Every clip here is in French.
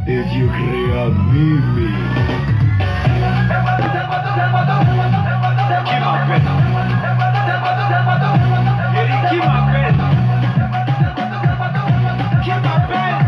Et Dieu créa Mimi. Qui m'appelle? Eric, qui m'appelle? Qui m'appelle?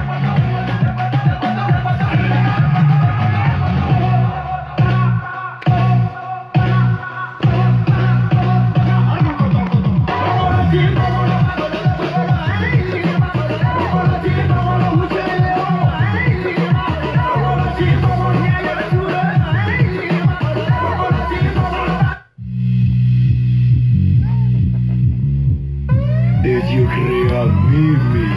Et Dieu créa Mimi.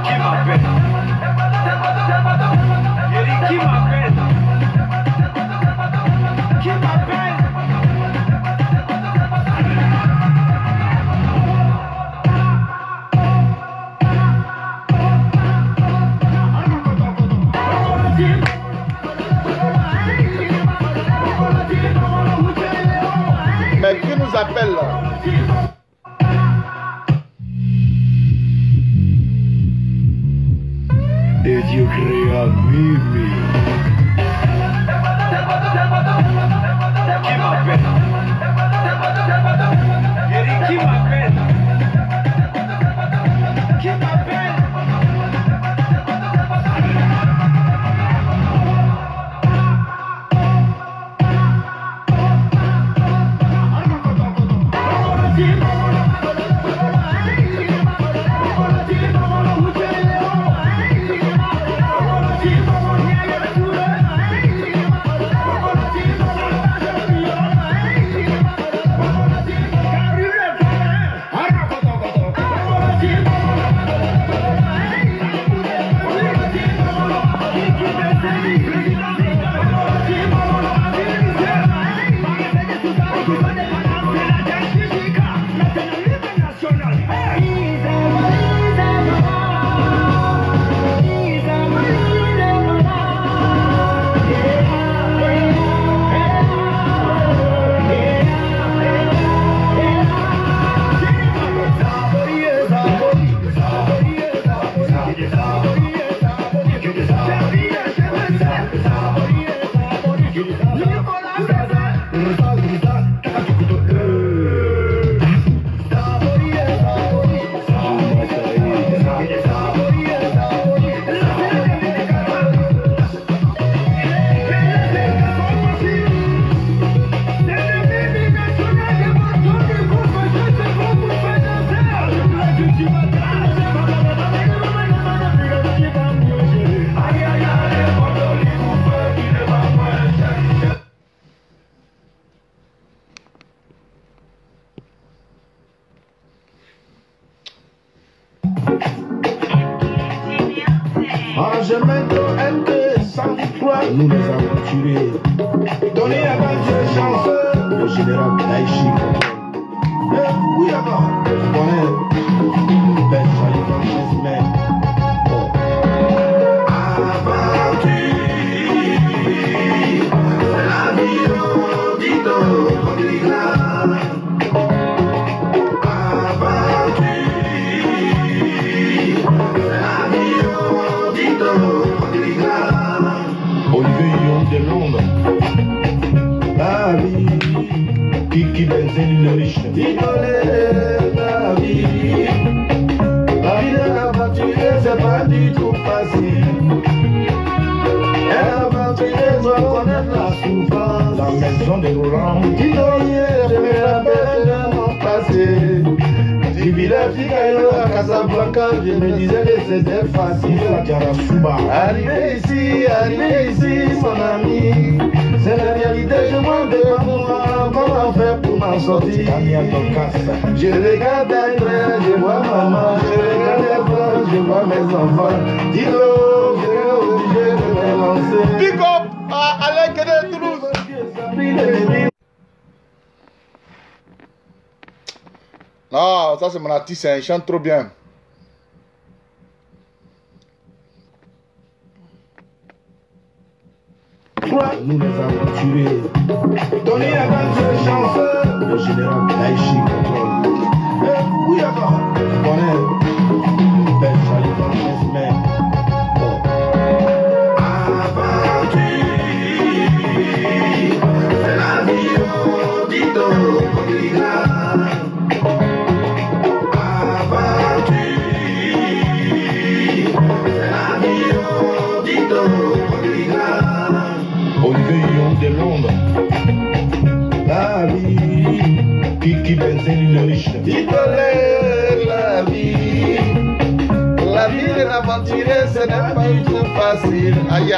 Qui m'appelle? Eric, qui m'appelle? Qui m'appelle? Mais qui nous appelle là? Et Dieu créa Mimi. Qui m'appelle? Eric, qui m'appelle? Qui m'appelle? Nous les aventuriers. Donné à Dieu chanceux. Le général Daïchi. Oui, d'accord. Tu connais. Ben, j'allais dans les semaines. Bon. Aventure. C'est la vie au dito. Aventure. C'est la vie au dito. Olivier Young de Londres. La vie. Kiki Benzeli le riche. La vie. La vie de l'aventurier, c'est pas du tout facile. L'aventurier doit connaître la souffrance. La maison de Roland. Je me rappelle de mon passé. Du village à Casablanca, je me disais que c'était facile. Arrivé ici, mon ami. C'est la réalité, je m'en demande comment faire pour m'en sortir. Je regarde derrière, je vois maman, je regarde les je vois mes enfants. Dis-le, je suis obligé de me lancer. Pick up à Alain de Toulouse. Non, ça c'est mon artiste, il chante trop bien. Nous les aventuriers. Donné à Dieu chanceux. Le général Daïchi contrôle. Oui, d'accord. Tu connais. Ben, Olivier Young de Londres. La vie. Kiki Benzel le riche. Il tolère la vie. La vie de l'aventurier, ce n'est pas tout facile. Aïe.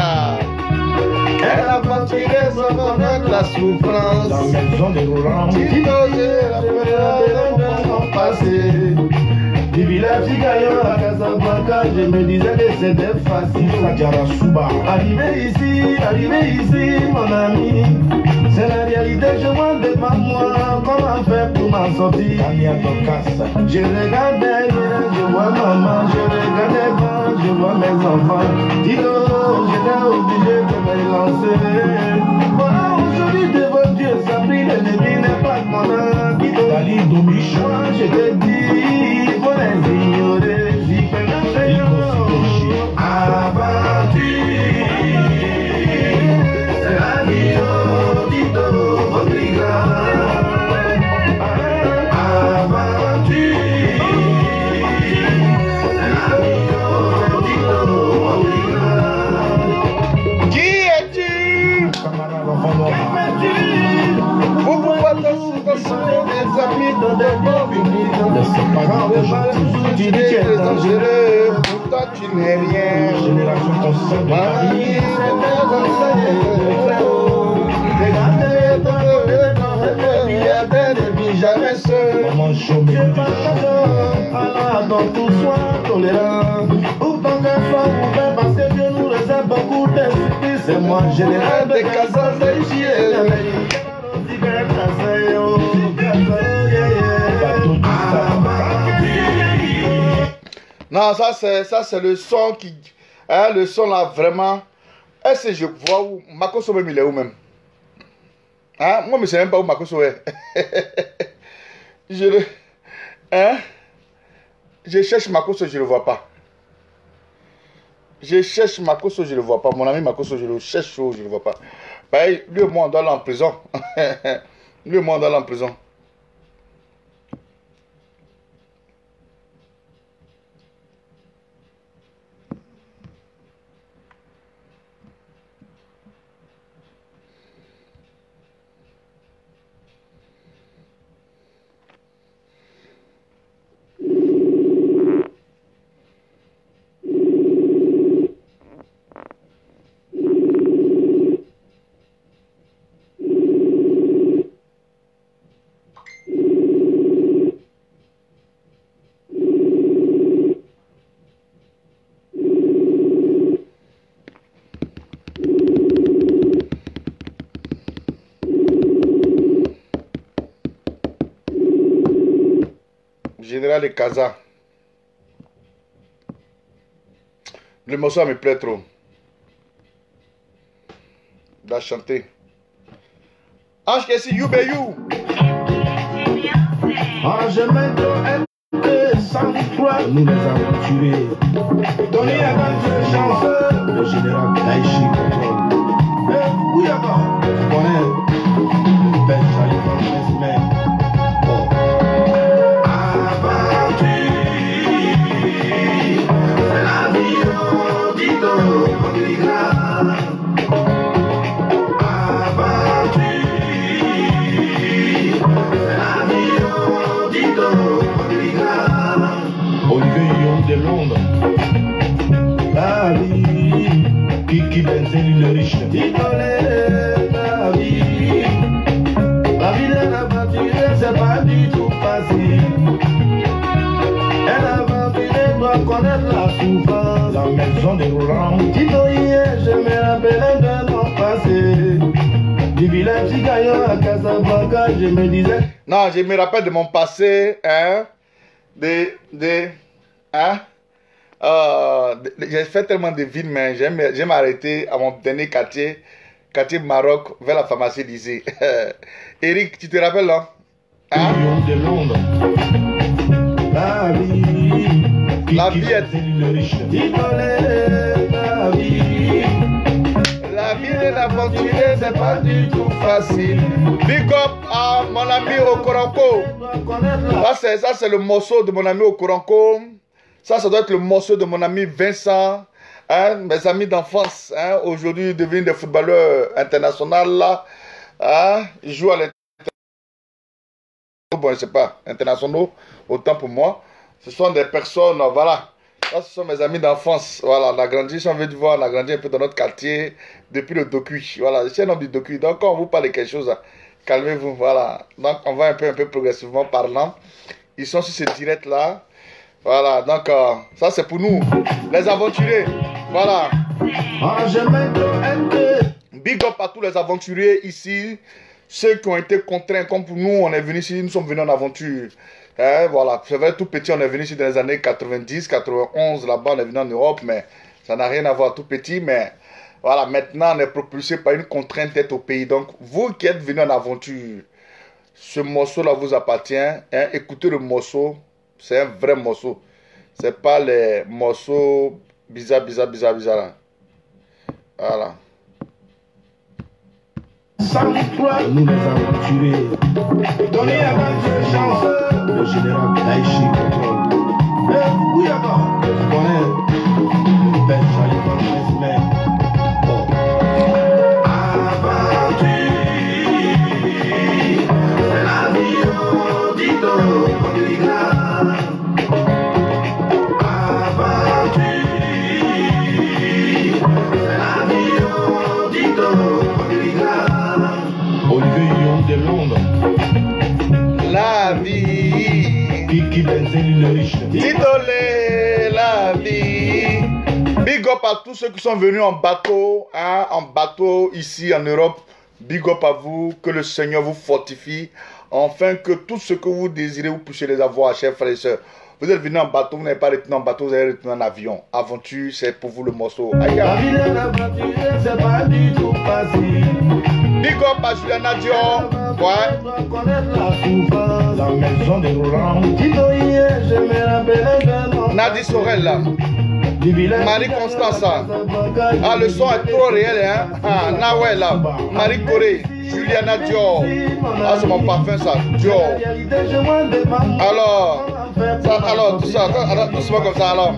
Elle a venturé sans connaître la souffrance. La maison de Roland. Qui n'osait la première passé. Du village Gaillon à Casablanca, je me disais que c'était facile. Arrivé ici, mon ami. C'est la réalité, je vois devant moi. Comment faire pour m'en sortir? Je regardais, je vois maman, je regardais devant, je vois mes enfants. Dis-donc, j'étais obligé de me lancer. Voilà, aujourd'hui devant Dieu, ça brille, l'ennemi n'est pas mon âme. Dis-donc, moi je te dis, il faut les ignorer. J'y fais le aventure, c'est la vie, oh, dis-donc, votre grand. Aventure, c'est la vie, oh, dis-donc, votre grand. Qui es-tu? Vous pouvez des amis dans des bons ses parents aujourd'hui, tu dis que tu es dangereux, pourtant tu n'es rien. Génération consciente de Paris, regardez, jamais seul. Maman chômée, Allah dans tout soit tolérant. Ou tant qu'un soit ouvert parce que Dieu nous réserve beaucoup d'esprit. C'est moi, général de Casas d'Haïtien. Non, ça c'est le son qui, hein, le son là vraiment. Est-ce que je vois où Makosso même il est où même? Hein, moi je ne sais même pas où Makosso est. Je cherche Makosso, je ne le vois pas. Je cherche Makosso, je ne le vois pas. Mon ami Makosso, je le cherche, je ne le vois pas. Bah, lui et moi on doit aller en prison. Lui et moi on doit aller en prison. Général de Casa. Le morceau me plaît trop. Il a chanté. Ange Kessi, you be you. Ange Mento, sans croix. Nous les aventuriers. Tony Aventure chanceux. Le général Daichi contrôle. Où y a pas? Tu connais. Ben Charlie from Westman. Olivier Young de Londres. La vie. Kiki Benzel le riche. Il tolère la vie. La vie de l'aventurier, c'est pas du tout facile. Un aventurier doit connaître la souffrance. La maison de Roland. Tito hier, je me rappelle de mon passé. Du village Gaillon à Casablanca, je me disais. Non, je me rappelle de mon passé, hein. J'ai fait tellement de villes, mais j'aime arrêter à mon dernier quartier Maroc, vers la pharmacie d'Izé. Eric, tu te rappelles là? Hein? De Londres. La vie est la vie de l'aventurier, c'est pas du tout facile. Big up à mon ami Okoronko. Ça c'est le morceau de mon ami Okoronko. Ça doit être le morceau de mon ami Vincent hein, mes amis d'enfance, hein, aujourd'hui devenus des footballeurs internationaux là, hein, ils jouent à l'international, bon, je sais pas, internationaux, autant pour moi. Ce sont des personnes, voilà. Ça, ce sont mes amis d'enfance. Voilà, on a grandi, si on veut voir, on a grandi un peu dans notre quartier depuis le docu. Voilà, je suis un homme du docu. Donc, quand on vous parle de quelque chose, calmez-vous. Voilà. Donc, on va un peu progressivement parlant. Ils sont sur ce direct-là. Voilà, donc, ça, c'est pour nous, les aventuriers. Voilà. Big up à tous les aventuriers ici. Ceux qui ont été contraints, comme pour nous, on est venus ici, nous sommes venus en aventure. Hein, voilà, c'est vrai, tout petit, on est venu ici dans les années 90, 91, là-bas, on est venu en Europe, mais ça n'a rien à voir, tout petit, mais voilà, maintenant, on est propulsé par une contrainte d'être au pays. Donc, vous qui êtes venus en aventure, ce morceau-là vous appartient, hein, écoutez le morceau, c'est un vrai morceau. C'est pas les morceaux bizarres. Voilà. Nous les aventuriers, donnez à votre chance. Le général Daïchi contrôle. Oui, d'accord. Tu connais le père Charlie Contrôle, mais bon. Aventure, c'est la vie au dito, aventure, c'est la vie au dito, Olivier Young de Londres. La vie. Kiki Benzeli le riche. Titolé, la vie. Big up à tous ceux qui sont venus en bateau, hein, en bateau ici en Europe. Big up à vous, que le Seigneur vous fortifie, afin que tout ce que vous désirez, vous puissiez les avoir, chers frères et sœurs. Vous êtes venus en bateau, vous n'avez pas retourné en bateau, vous allez retourner en avion. Aventure, c'est pour vous le morceau. Aïe. La vie de l'aventure, c'est pas du tout facile. Big up à Juliana Dior. Ouais. La maison de Roland. Nadi Sorel là. Marie-Constance. Ah, le son est trop réel, hein. Ah, Nawel là. Marie-Corée. Juliana Dior. Ah, c'est mon parfum ça. Dior. Alors, tout ça, alors, doucement comme ça alors. Hein?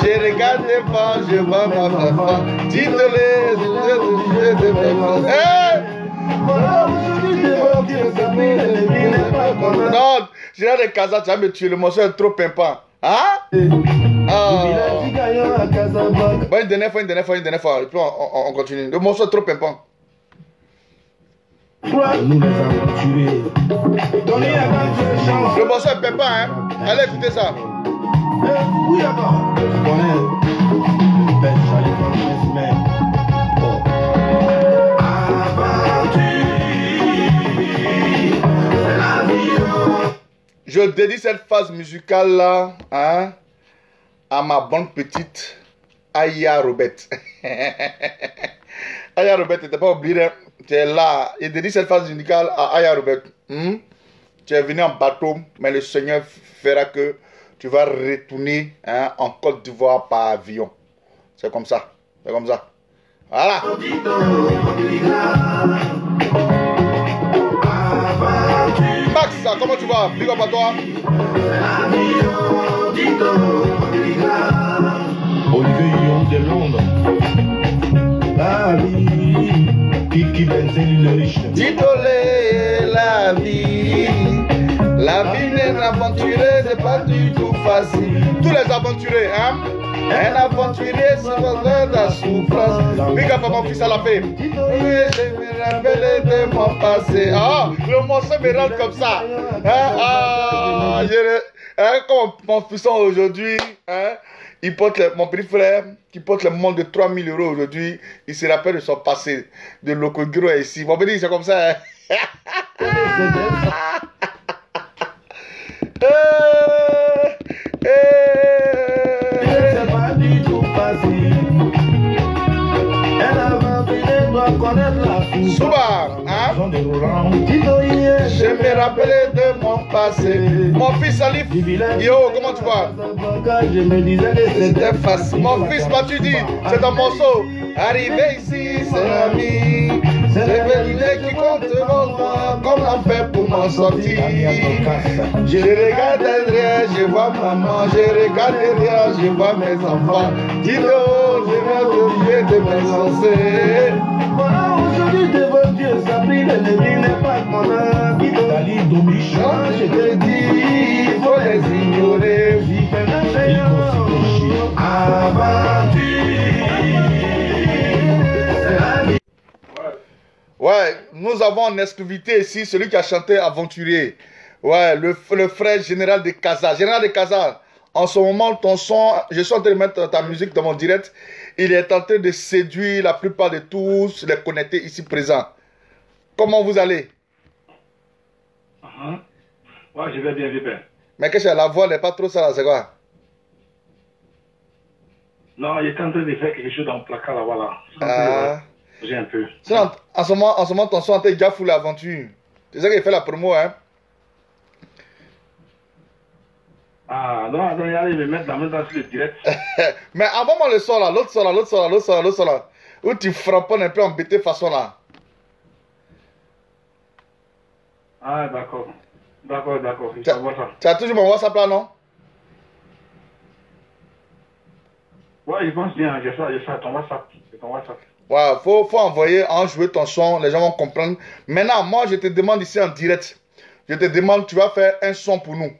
J'ai regardé devant, je vois ma femme. Dites-le. Non, j'ai l'air de Casa, tu vas me tuer, le morceau est trop pimpant. Hein? Bon, une dernière fois. Et puis on continue. Le morceau est trop pimpant. Nous les aventuriers. Le morceau est pimpant, hein? Allez écoutez ça. Oui, d'accord. Tu connais le père Charlie Contrôle, mais bon. Je dédie cette phase musicale là, hein, à ma bonne petite Aya Robert. Aya Robert, tu n'es pas oublié, tu es là. Je dédie cette phase musicale à Aya Robert. Tu es venu en bateau, mais le Seigneur fera que tu vas retourner, hein, en Côte d'Ivoire par avion. C'est comme ça. C'est comme ça. Voilà. Max, comment tu vas? Big up à toi. Olivier Young de Londres. La vie. Kiki Benzeli le riche. Titolé, la vie. La vie d'un aventurier, c'est pas du tout facile. Tous les aventuriers, hein? Un aventurier se retrouve dans la souffrance. Big up à mon fils à la paix. Oui, je me rappelle de mon passé. Ah, le morceau me rentre comme ça. Hein? Comme mon fils aujourd'hui, hein? Il porte mon petit frère qui porte le monde de 3000 € aujourd'hui. Il se rappelle de son passé, de Lokogiro ici. Mon petit, c'est comme ça. Hein? C'est pas du tout facile. Elle avait doit connaître la Souba, hein? Je Je me rappelais de mon passé. Mon fils Salif, yo, comment tu vas? Je me disais que C'était facile. Mon fils Mathieu dit, c'est un morceau. Arrivé ici, c'est l'ami. C'est vérité qui compte devant moi, comment faire pour m'en sortir. Je regarde derrière, je vois maman, je regarde derrière, je vois mes enfants. Dis-donc, je vais oublier de me lancer. Voilà, aujourd'hui devant Dieu, ça brille, l'ennemi n'est pas mon ami. Dali Domichon, Je te dis, il faut les ignorer. Ouais, nous avons en exclusivité ici celui qui a chanté Aventurier. Ouais, le frère général de Casa. Général de Casa, en ce moment, ton son, je suis en train de mettre ta musique dans mon direct. Il est en train de séduire la plupart de tous les connectés ici présents. Comment vous allez? Ouais, je vais bien, Vipin. Mais qu'est-ce que la voix n'est pas trop ça là, c'est quoi? Non, il est en train de faire quelque chose dans le placard là, voilà. Ah. J'ai un peu. Sinon, en ce moment, ton son était déjà fou l'aventure. C'est ça qu'il fait la promo, hein? Ah, non, il allait me mettre la main dans le direct. Mais envoie-moi le son là, l'autre son là, l'autre son là, l'autre son là, l'autre son là. Où tu frapponnes un peu embêté façon là. Ah, d'accord. D'accord, d'accord. Je Tu vois ça. as toujours mon WhatsApp là, non? Ouais, je pense bien. J'ai ça, ton WhatsApp. C'est ton WhatsApp. Ouais, faut envoyer, enjouer ton son, les gens vont comprendre. Maintenant, moi, je te demande ici en direct. Je te demande, tu vas faire un son pour nous.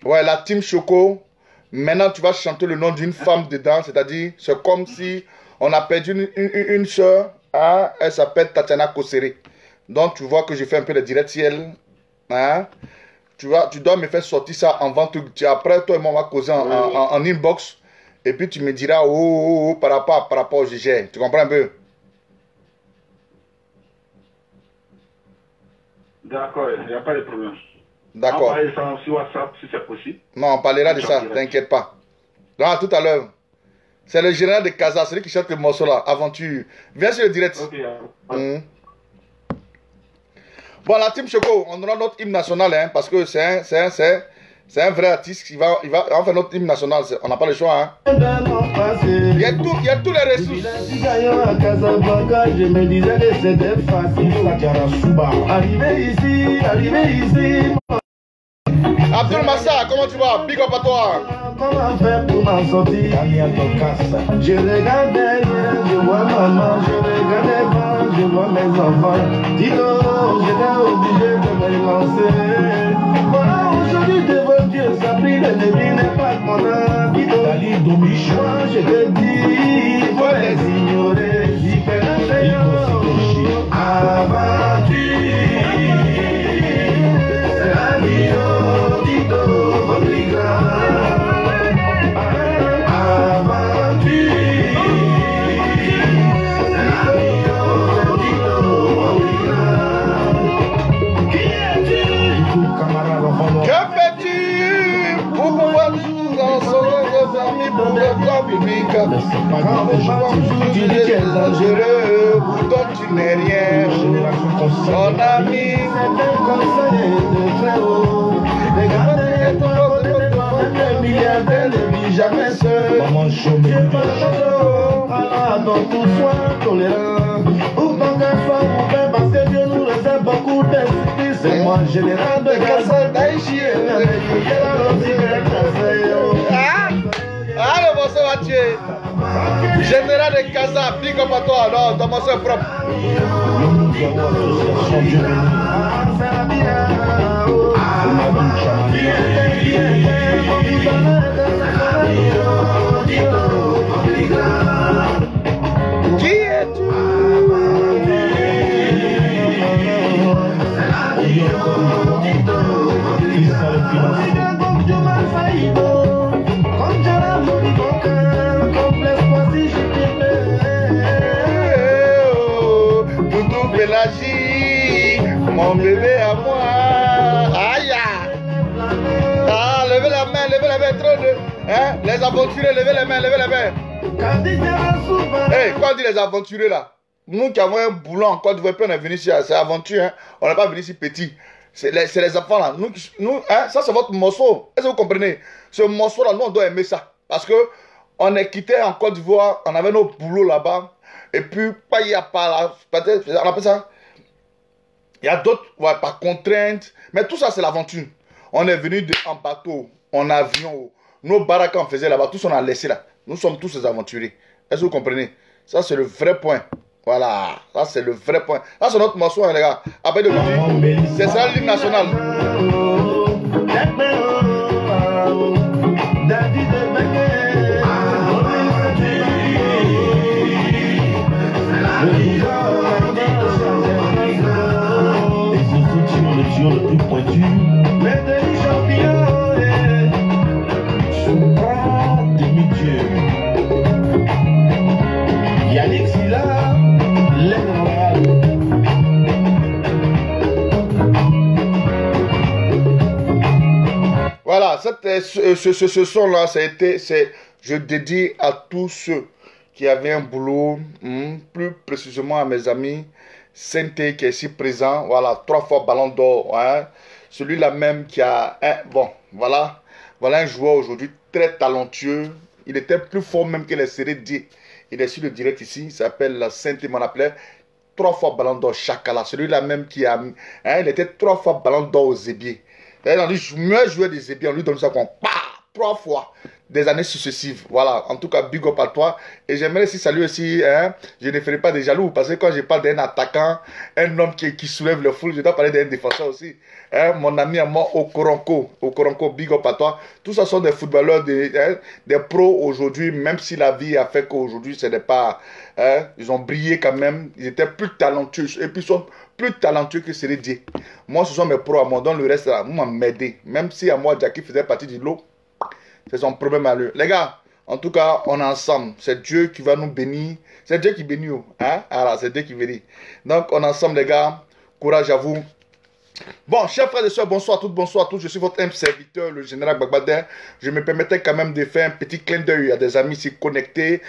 Ouais, la team Choco. Maintenant, tu vas chanter le nom d'une femme dedans. C'est-à-dire, c'est comme si on a perdu une soeur. Hein, elle s'appelle Tatiana Kosere. Donc, tu vois que je fais un peu de direct ciel. Hein? Tu dois me faire sortir ça en vente. Après, toi et moi, on va causer en inbox. Et puis, tu me diras par rapport au GG. Tu comprends un peu? D'accord, il n'y a pas de problème. D'accord. On va parler ça sur WhatsApp si c'est possible. Non, on parlera de ça, t'inquiète pas. Non, tout à l'heure. C'est le général de Casa, celui qui chante le morceau là, Aventure. Viens sur le direct. Ok. Bon, la team Choco, on aura notre hymne national, hein, parce que c'est un vrai artiste qui va faire notre hymne national. On n'a pas le choix. Hein. Il y a tous les ressources. Je me disais que c'était facile. Arrivé ici. Abdul Massa, comment tu vas? Big up à toi. Comment faire pour m'en sortir? Je regarde derrière, je vois maman, je regarde devant, je vois mes enfants. Dis-donc, j'étais obligé de me lancer. Voilà, aujourd'hui devant Dieu, ça brille, l'ennemi n'est pas mon ami. Moi, je te dis, il faut les ignorer. Que fais-tu pour pouvoir nous en sauver de famille pour le plan public? Tu dis que c'est dangereux, pourtant tu n'es rien. Mon ami, jamais seul. Alors, donc, tout soit tolérant. Ou tant qu'un soit ouvert, parce que Dieu nous réserve beaucoup d'esprit. C'est moi, général de Casa d'Aïchi. Ah, le morceau va tuer. Général de Casa, big up à toi. Non, ton morceau est propre. Qui es-tu? Toutou Pélagie, mon bébé à moi. Aïe! Ah, levez la main, trop de. Hein? Les aventuriers, levez les mains, levez les mains. Hey, quand on dit les aventuriers là, nous qui avons un boulot en Côte d'Ivoire, on est venu ici, c'est aventure, hein? On n'est pas venu ici petit. C'est les enfants là. Nous hein? Ça c'est votre morceau. Est-ce que vous comprenez? Ce morceau là, nous on doit aimer ça. Parce que on est quitté en Côte d'Ivoire, on avait nos boulots là-bas. Et puis, pas il y a pas là, peut-être, on appelle ça. Il y a d'autres, ouais, par contrainte. Mais tout ça, c'est l'aventure. On est venu en bateau, en avion. Nos baraques qu'on faisait là-bas, tous on a laissé là. Nous sommes tous des aventuriers. Est-ce que vous comprenez? Ça, c'est le vrai point. Voilà, ça c'est le vrai point. Ça, c'est notre morceau, hein, les gars. Après de aujourd'hui, c'est ça l'hymne national. Le plus pointu, mais des champions, demi-dieu. Yannick Silla, l'aigle royal. Voilà, ce son-là, je dédie à tous ceux qui avaient un boulot, plus précisément à mes amis. Sainté qui est ici présent, voilà, 3 fois ballon d'or, hein. Celui-là même qui a voilà un joueur aujourd'hui très talentueux, il était plus fort même que les séries D. Il est sur le direct ici, il s'appelle Sainté, m'en appelait 3 fois ballon d'or Chakala, celui-là même qui a, il était 3 fois ballon d'or aux Zébier. On dit, meilleur joueur des Zébier, on lui donne ça comme 3 fois. Des années successives. Voilà, en tout cas, big up à toi. Et j'aimerais aussi saluer aussi, je ne ferai pas de jaloux, parce que quand je parle d'un attaquant, un homme qui soulève le foule, je dois parler d'un défenseur aussi. Mon ami à moi, Okoronko, big up à toi. Tout ça sont des footballeurs, des pros aujourd'hui, même si la vie a fait qu'aujourd'hui, ce n'est pas... ils ont brillé quand même, ils étaient plus talentueux, et puis ils sont plus talentueux que Sérédier. Moi, ce sont mes pros à moi, donc le reste là, moi, m'aider. Même si à moi, Jackie faisait partie du lot, c'est son problème à lui. Les gars, en tout cas, on est ensemble. C'est Dieu qui va nous bénir. C'est Dieu qui bénit. Hein? Alors, c'est Dieu qui bénit. Donc, on est ensemble, les gars. Courage à vous. Bon, chers frères et sœurs, bonsoir à toutes, bonsoir à tous. Je suis votre humble serviteur, le général Gbagbader. Je me permettais quand même de faire un petit clin d'œil à des amis ici connectés.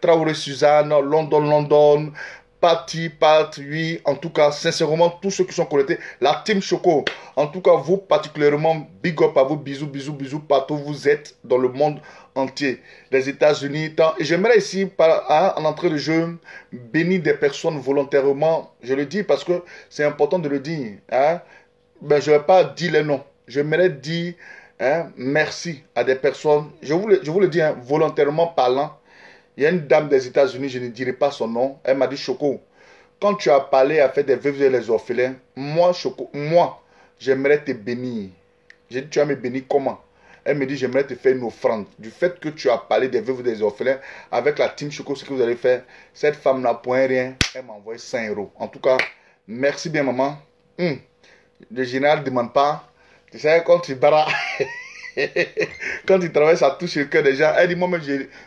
Traoré Suzanne, London. Parti, oui, en tout cas, sincèrement, tous ceux qui sont connectés, la team Choco, en tout cas, vous particulièrement, big up à vous, bisous, partout où vous êtes dans le monde entier, les États-Unis, et j'aimerais ici, en entrée de jeu, bénir des personnes volontairement, je le dis parce que c'est important de le dire, ben, je ne vais pas dire les noms, j'aimerais dire merci à des personnes, je vous le dis, volontairement parlant. Il y a une dame des États-Unis, je ne dirai pas son nom. Elle m'a dit, Choco, quand tu as parlé à faire des veuves et les orphelins, moi, Choco, j'aimerais te bénir. J'ai dit, tu vas me bénir comment? Elle me dit, j'aimerais te faire une offrande. Du fait que tu as parlé des veuves et des orphelins, avec la team Choco, ce que vous allez faire, cette femme-là, pour rien, elle m'a envoyé 5 €. En tout cas, merci bien, maman. Le général ne demande pas. Tu sais, quand tu barras... Quand il travaille, ça touche le cœur des gens. Elle dit, moi-même,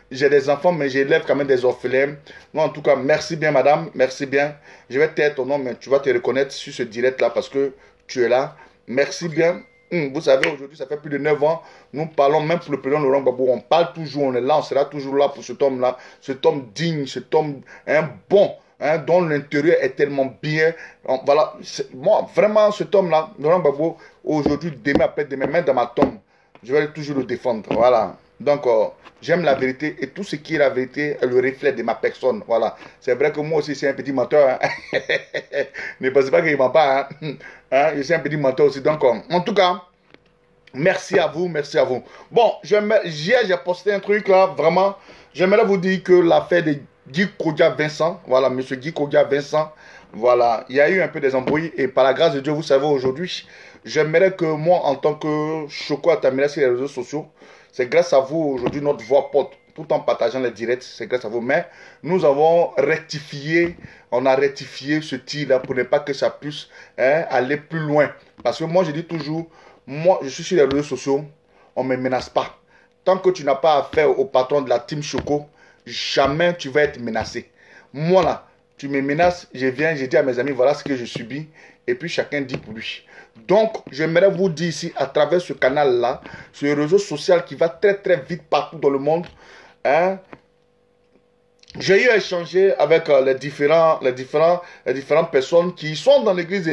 j'ai des enfants, mais j'élève quand même des orphelins. Moi, en tout cas, merci bien, madame. Merci bien. Je vais taire ton nom, mais tu vas te reconnaître sur ce direct-là parce que tu es là. Merci bien. Vous savez, aujourd'hui, ça fait plus de 9 ans. Nous parlons, même pour le président Laurent Gbagbo, on parle toujours, on est là, on sera toujours là pour cet homme-là. Cet homme digne, cet homme bon. Dont l'intérieur est tellement bien. Voilà. Moi, vraiment, cet homme-là, Laurent Gbagbo, aujourd'hui, demain, après-demain, même dans ma tombe, je vais toujours le défendre. Voilà. Donc, j'aime la vérité. Et tout ce qui est la vérité est le reflet de ma personne. Voilà. C'est vrai que moi aussi, c'est un petit menteur. Ne pensez pas qu'il ne ment pas. Je suis un petit menteur aussi. Donc, en tout cas, merci à vous. Merci à vous. Bon, hier, j'ai posté un truc là. Vraiment, j'aimerais vous dire que l'affaire de Guy Kodia Vincent. Voilà, monsieur Guy Kodia Vincent. Voilà. Il y a eu un peu des embrouilles. Et par la grâce de Dieu, vous savez, aujourd'hui, j'aimerais que moi, en tant que Choco Atamila sur les réseaux sociaux, c'est grâce à vous aujourd'hui notre voix porte, tout en partageant les directs, c'est grâce à vous. Mais nous avons rectifié, on a rectifié ce tir-là pour ne pas que ça puisse aller plus loin. Parce que moi, je dis toujours, moi, je suis sur les réseaux sociaux, on ne me menace pas. Tant que tu n'as pas affaire au patron de la team Choco, jamais tu vas être menacé. Moi là, tu me menaces, je viens, je dis à mes amis, voilà ce que je subis. Et puis chacun dit pour lui. Donc, j'aimerais vous dire ici, à travers ce canal-là, ce réseau social qui va très très vite partout dans le monde, j'ai eu à échanger avec les différentes personnes qui sont dans l'église,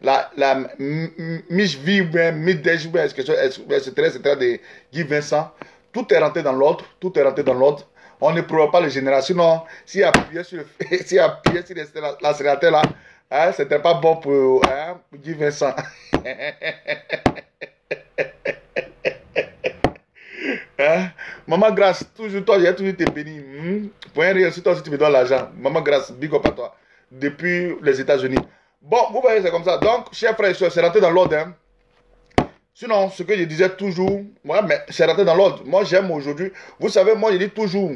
la Mishvi, Midej, etc. de Guy Vincent. Tout est rentré dans l'ordre, on ne provoque pas le général. Sinon, s'il appuyait sur l'accélérateur là, hein, c'était pas bon pour Guy Vincent. Hein? Maman Grâce, toujours toi, j'ai toujours été béni. Pour un rien, si toi aussi tu me donnes l'argent. Maman Grâce, big up à toi. Depuis les États-Unis. Bon, vous voyez, c'est comme ça. Donc, chers frères et soeurs, c'est rentré dans l'ordre. Hein? Sinon, ce que je disais toujours, moi, mais c'est rentré dans l'ordre. Moi, j'aime aujourd'hui. Vous savez, moi, je dis toujours.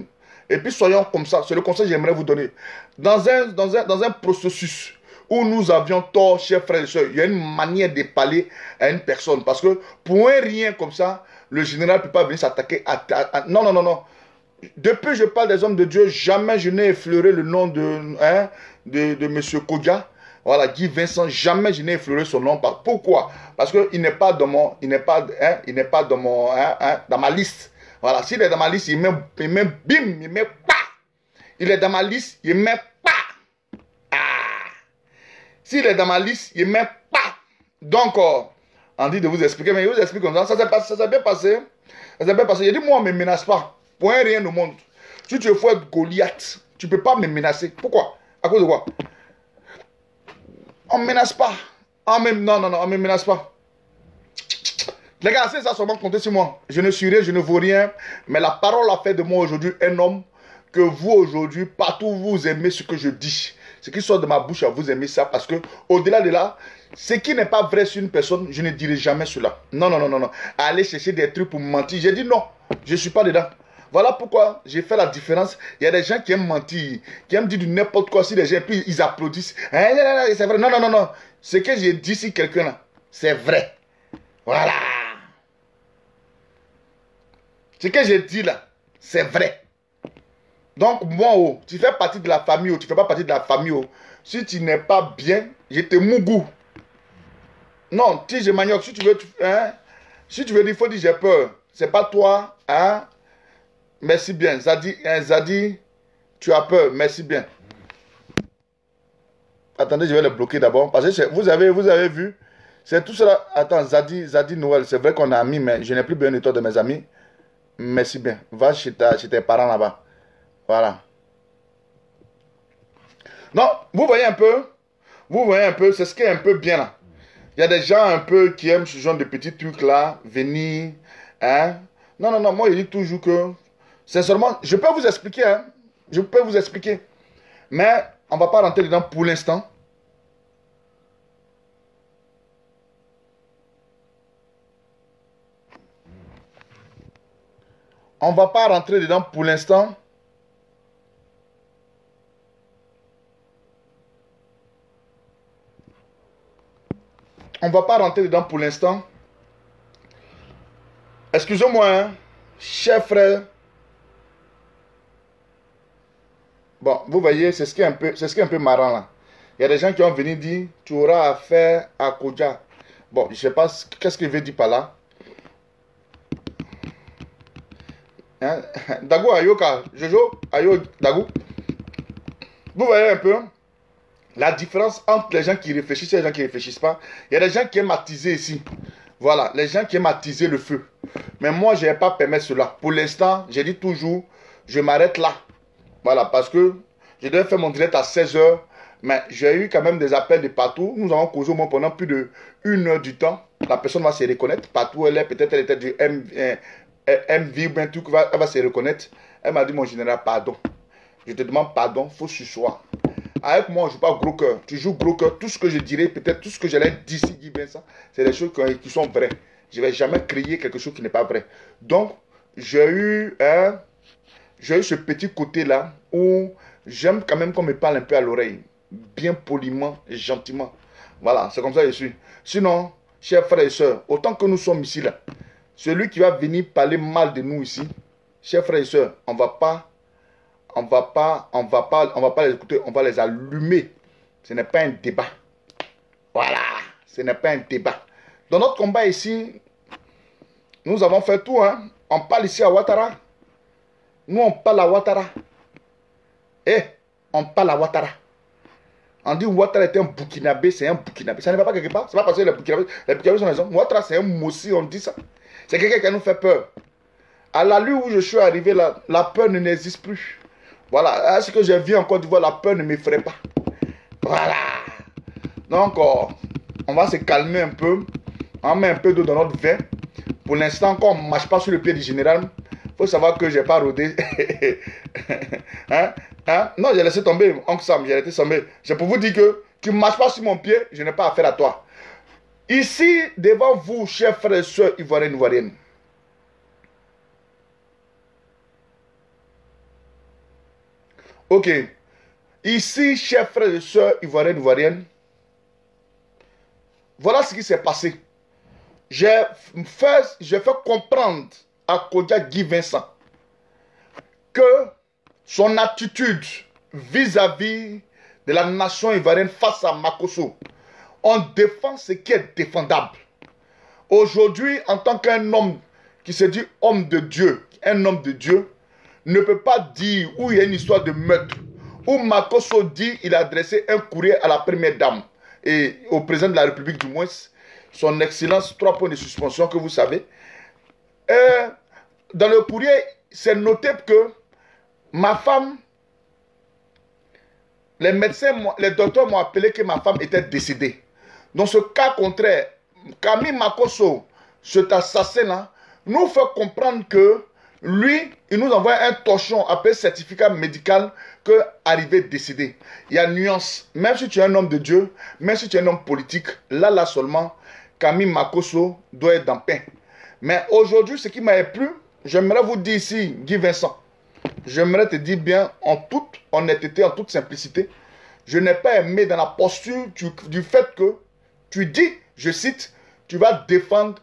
Et puis, soyons comme ça. C'est le conseil que j'aimerais vous donner. Dans un processus où nous avions tort, chers frères et soeurs, il y a une manière de parler à une personne. Parce que pour un rien comme ça, le général ne peut pas venir s'attaquer à... Non, non, non, non. Depuis que je parle des hommes de Dieu, jamais je n'ai effleuré le nom de M. Kodja. Voilà, Guy Vincent, jamais je n'ai effleuré son nom. Pourquoi? Parce qu'il n'est pas dans mon, dans ma liste. Voilà, s'il est dans ma liste, il met bim, il met pas. Il est dans ma liste, il met pas. Ah. S'il est dans ma liste, il met pas. Donc, on dit de vous expliquer, mais je vous explique comme ça. Ça s'est bien passé. Ça s'est bien passé. Il dit, moi, on ne me menace pas. Pour un rien au monde. Si tu veux être Goliath, tu ne peux pas me menacer. Pourquoi? À cause de quoi? On ne me menace pas. Non, non, non, on ne me menace pas. Les gars, c'est ça seulement compter sur moi. Je ne suis rien, je ne vaux rien. Mais la parole a fait de moi aujourd'hui un homme que vous aujourd'hui, partout vous aimez ce que je dis. Ce qui sort de ma bouche, vous aimez ça. Parce que au-delà de là, ce qui n'est pas vrai sur une personne, je ne dirai jamais cela. Non, non, non, non, non. Aller chercher des trucs pour me mentir. J'ai dit non, je ne suis pas dedans. Voilà pourquoi j'ai fait la différence. Il y a des gens qui aiment mentir, qui aiment dire du n'importe quoi sur les gens, et puis ils applaudissent. C'est vrai. Non, non, non, non. Ce que j'ai dit sur quelqu'un là, c'est vrai. Voilà. Ce que j'ai dit là, c'est vrai. Donc, moi, tu fais partie de la famille, tu ne fais pas partie de la famille. Si tu n'es pas bien, je te mougou. Non, tige manioc, si tu veux, si tu veux dire, il faut dire j'ai peur. C'est pas toi, hein. Merci bien. Zadi, tu as peur. Merci bien. Attendez, je vais le bloquer d'abord. Parce que vous avez vu. C'est tout cela. Attends, Zadi Noël. C'est vrai qu'on a amis, mais je n'ai plus besoin de toi de mes amis. Merci bien. Va chez tes parents là-bas. Voilà. Non, vous voyez un peu. Vous voyez un peu. C'est ce qui est un peu bien là. Il y a des gens un peu qui aiment ce genre de petits trucs là. Venir. Hein. Non, non, non. Moi, je dis toujours que. Sincèrement, je peux vous expliquer, hein. Je peux vous expliquer. Mais on ne va pas rentrer dedans pour l'instant. On ne va pas rentrer dedans pour l'instant. On ne va pas rentrer dedans pour l'instant. Excusez-moi, hein, chers frères. Bon, vous voyez, c'est ce qui est un peu marrant là. Il y a des gens qui ont venu dire, tu auras affaire à Kodja. Bon, je ne sais pas qu'est-ce qu'il veut dire par là. Hein? Dagou Ayoka, Jojo, Ayo, Dagou. Vous voyez un peu la différence entre les gens qui réfléchissent et les gens qui ne réfléchissent pas. Il y a des gens qui aiment attiser ici. Voilà, les gens qui aiment attiser le feu. Mais moi, je ne vais pas permettre cela. Pour l'instant, j'ai dit toujours, je m'arrête là. Voilà, parce que je devais faire mon direct à 16 h. Mais j'ai eu quand même des appels de partout. Nous avons causé au moins pendant plus de 1 heure du temps. La personne va se reconnaître. Partout elle est, peut-être elle était du MV ou bien tout, elle va se reconnaître. Elle m'a dit, mon général, pardon. Je te demande pardon, il faut ce soir. Avec moi, je ne joue pas gros cœur. Tu joues gros cœur. Tout ce que je dirais, peut-être tout ce que j'allais dire ici, Guy Vincent, c'est des choses qui sont vraies. Je ne vais jamais créer quelque chose qui n'est pas vrai. Donc, j'ai eu ce petit côté-là où j'aime quand même qu'on me parle un peu à l'oreille. Bien poliment et gentiment. Voilà, c'est comme ça que je suis. Sinon, chers frères et sœurs, autant que nous sommes ici, là, celui qui va venir parler mal de nous ici, chers frères et sœurs, on va pas les écouter, on va les allumer. Ce n'est pas un débat. Voilà, ce n'est pas un débat. Dans notre combat ici, nous avons fait tout, hein. On parle ici à Ouattara. Nous, on parle à Ouattara. On parle à Ouattara. On dit Ouattara est un Burkinabé, c'est un Burkinabé. Ça ne va pas quelque part. C'est pas parce que les Burkinabés sont les hommes. Ouattara, c'est un Mossi, on dit ça. C'est quelqu'un qui nous fait peur. À la lieu où je suis arrivé, la peur n'existe plus. Voilà, ce que j'ai vu en Côte d'Ivoire, la peur ne m'effraie pas. Voilà. Donc, on va se calmer un peu. On met un peu d'eau dans notre vin. Pour l'instant, quand on ne marche pas sur le pied du général, il faut savoir que je n'ai pas rodé. Non, j'ai laissé tomber, oncle Sam, j'ai laissé tomber. C'est pour vous dire que tu ne marches pas sur mon pied, je n'ai pas affaire à toi. Ici, devant vous, chers frères et sœurs ivoiriennes. Ok. Ici, chers frères et sœurs ivoiriennes. Voilà ce qui s'est passé. J'ai fait comprendre à Kodia Guy Vincent que son attitude vis-à-vis de la nation ivoirienne face à Makosso, on défend ce qui est défendable. Aujourd'hui, en tant qu'un homme qui se dit homme de Dieu, un homme de Dieu, ne peut pas dire où il y a une histoire de meurtre, où Makosso dit qu'il a adressé un courrier à la première dame et au président de la République du moins, son excellence, 3 points de suspension que vous savez. Dans le courrier, c'est noté que ma femme, les médecins, les docteurs m'ont appelé que ma femme était décédée. Dans ce cas contraire, Camille Makosso, cet assassin-là, nous fait comprendre que lui, il nous envoie un torchon appelé certificat médical que arrivé décédé. Il y a nuance. Même si tu es un homme de Dieu, même si tu es un homme politique, là seulement, Camille Makosso doit être dans le pain. Mais aujourd'hui, ce qui m'a plu, j'aimerais vous dire ici, Guy Vincent, j'aimerais te dire bien, en toute honnêteté, en toute simplicité, je n'ai pas aimé dans la posture du fait que tu dis, je cite, tu vas défendre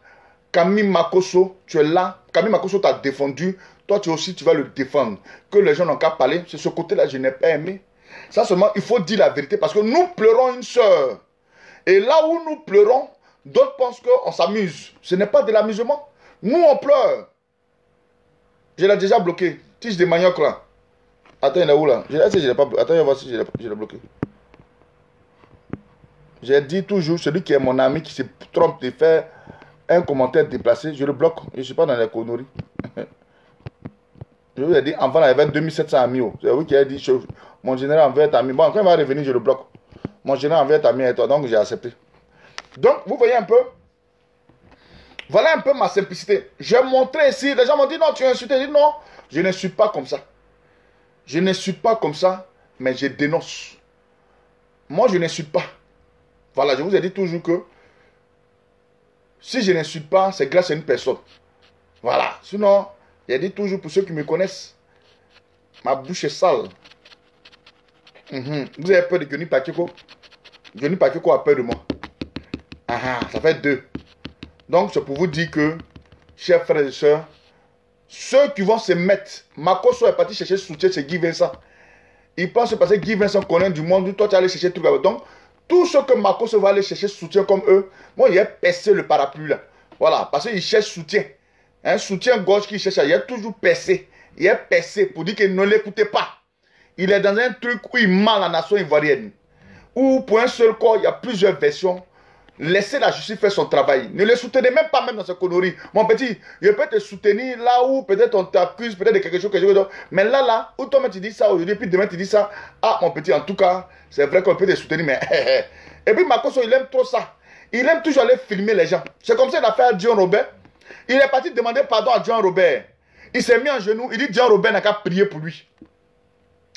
Camille Makosso, tu es là, Camille Makosso t'a défendu, toi tu aussi tu vas le défendre. Que les gens n'ont qu'à parler, c'est ce côté-là, je n'ai pas aimé. Ça seulement, il faut dire la vérité parce que nous pleurons une sœur. Et là où nous pleurons, d'autres pensent qu'on s'amuse. Ce n'est pas de l'amusement. Nous, on pleure. Je l'ai déjà bloqué. Tige de manioc là. Attends, il est où là? Je l'ai pas bloqué. Attends, on va voir si je l'ai bloqué. J'ai dit toujours, celui qui est mon ami, qui se trompe de faire un commentaire déplacé, je le bloque. Je ne suis pas dans les conneries. Je vous ai dit, avant, il y avait 2700 amis. C'est vous qui avez dit, mon général envers ta ami. Bon, quand il va revenir, je le bloque. Mon général envers ta ami et toi, donc j'ai accepté. Donc, vous voyez un peu. Voilà un peu ma simplicité. J'ai montré ici, les gens m'ont dit, non, tu es insulté. J'ai dit, non, je ne suis pas comme ça. Je ne suis pas comme ça, mais je dénonce. Moi, je n'insulte pas. Voilà, je vous ai dit toujours que si je n'insulte pas, c'est grâce à une personne. Voilà. Sinon, j'ai dit toujours pour ceux qui me connaissent, ma bouche est sale. Vous avez peur de Johnny Pacheco? Johnny Pacheco a peur de moi. Ça fait 2. Donc, c'est pour vous dire que, chers frères et sœurs, ceux qui vont se mettre, Makosso est parti chercher soutien chez Guy Vincent. Il pense parce que Guy Vincent connaît du monde, toi tu vas aller chercher tout. Donc, tout ce que Makosso va aller chercher soutien comme eux, moi, il a percé le parapluie là. Voilà, parce qu'il cherche soutien. Un soutien gauche qu'il cherche, il a toujours percé. Il a percé pour dire qu'il ne l'écoutait pas. Il est dans un truc où il ment la nation ivoirienne. Où pour un seul corps, il y a plusieurs versions. Laissez la justice faire son travail. Ne le soutenez même pas même dans ses conneries. Mon petit, je peux te soutenir là où peut-être on t'accuse peut-être de quelque chose d'autre. Mais là, où toi tu dis ça aujourd'hui, puis demain tu dis ça. Ah mon petit, en tout cas, c'est vrai qu'on peut te soutenir, mais... Et puis Makosso, il aime trop ça. Il aime toujours aller filmer les gens. C'est comme ça qu'il a fait à John Robert. Il est parti demander pardon à John Robert. Il s'est mis en genoux. Il dit John Robert n'a qu'à prier pour lui.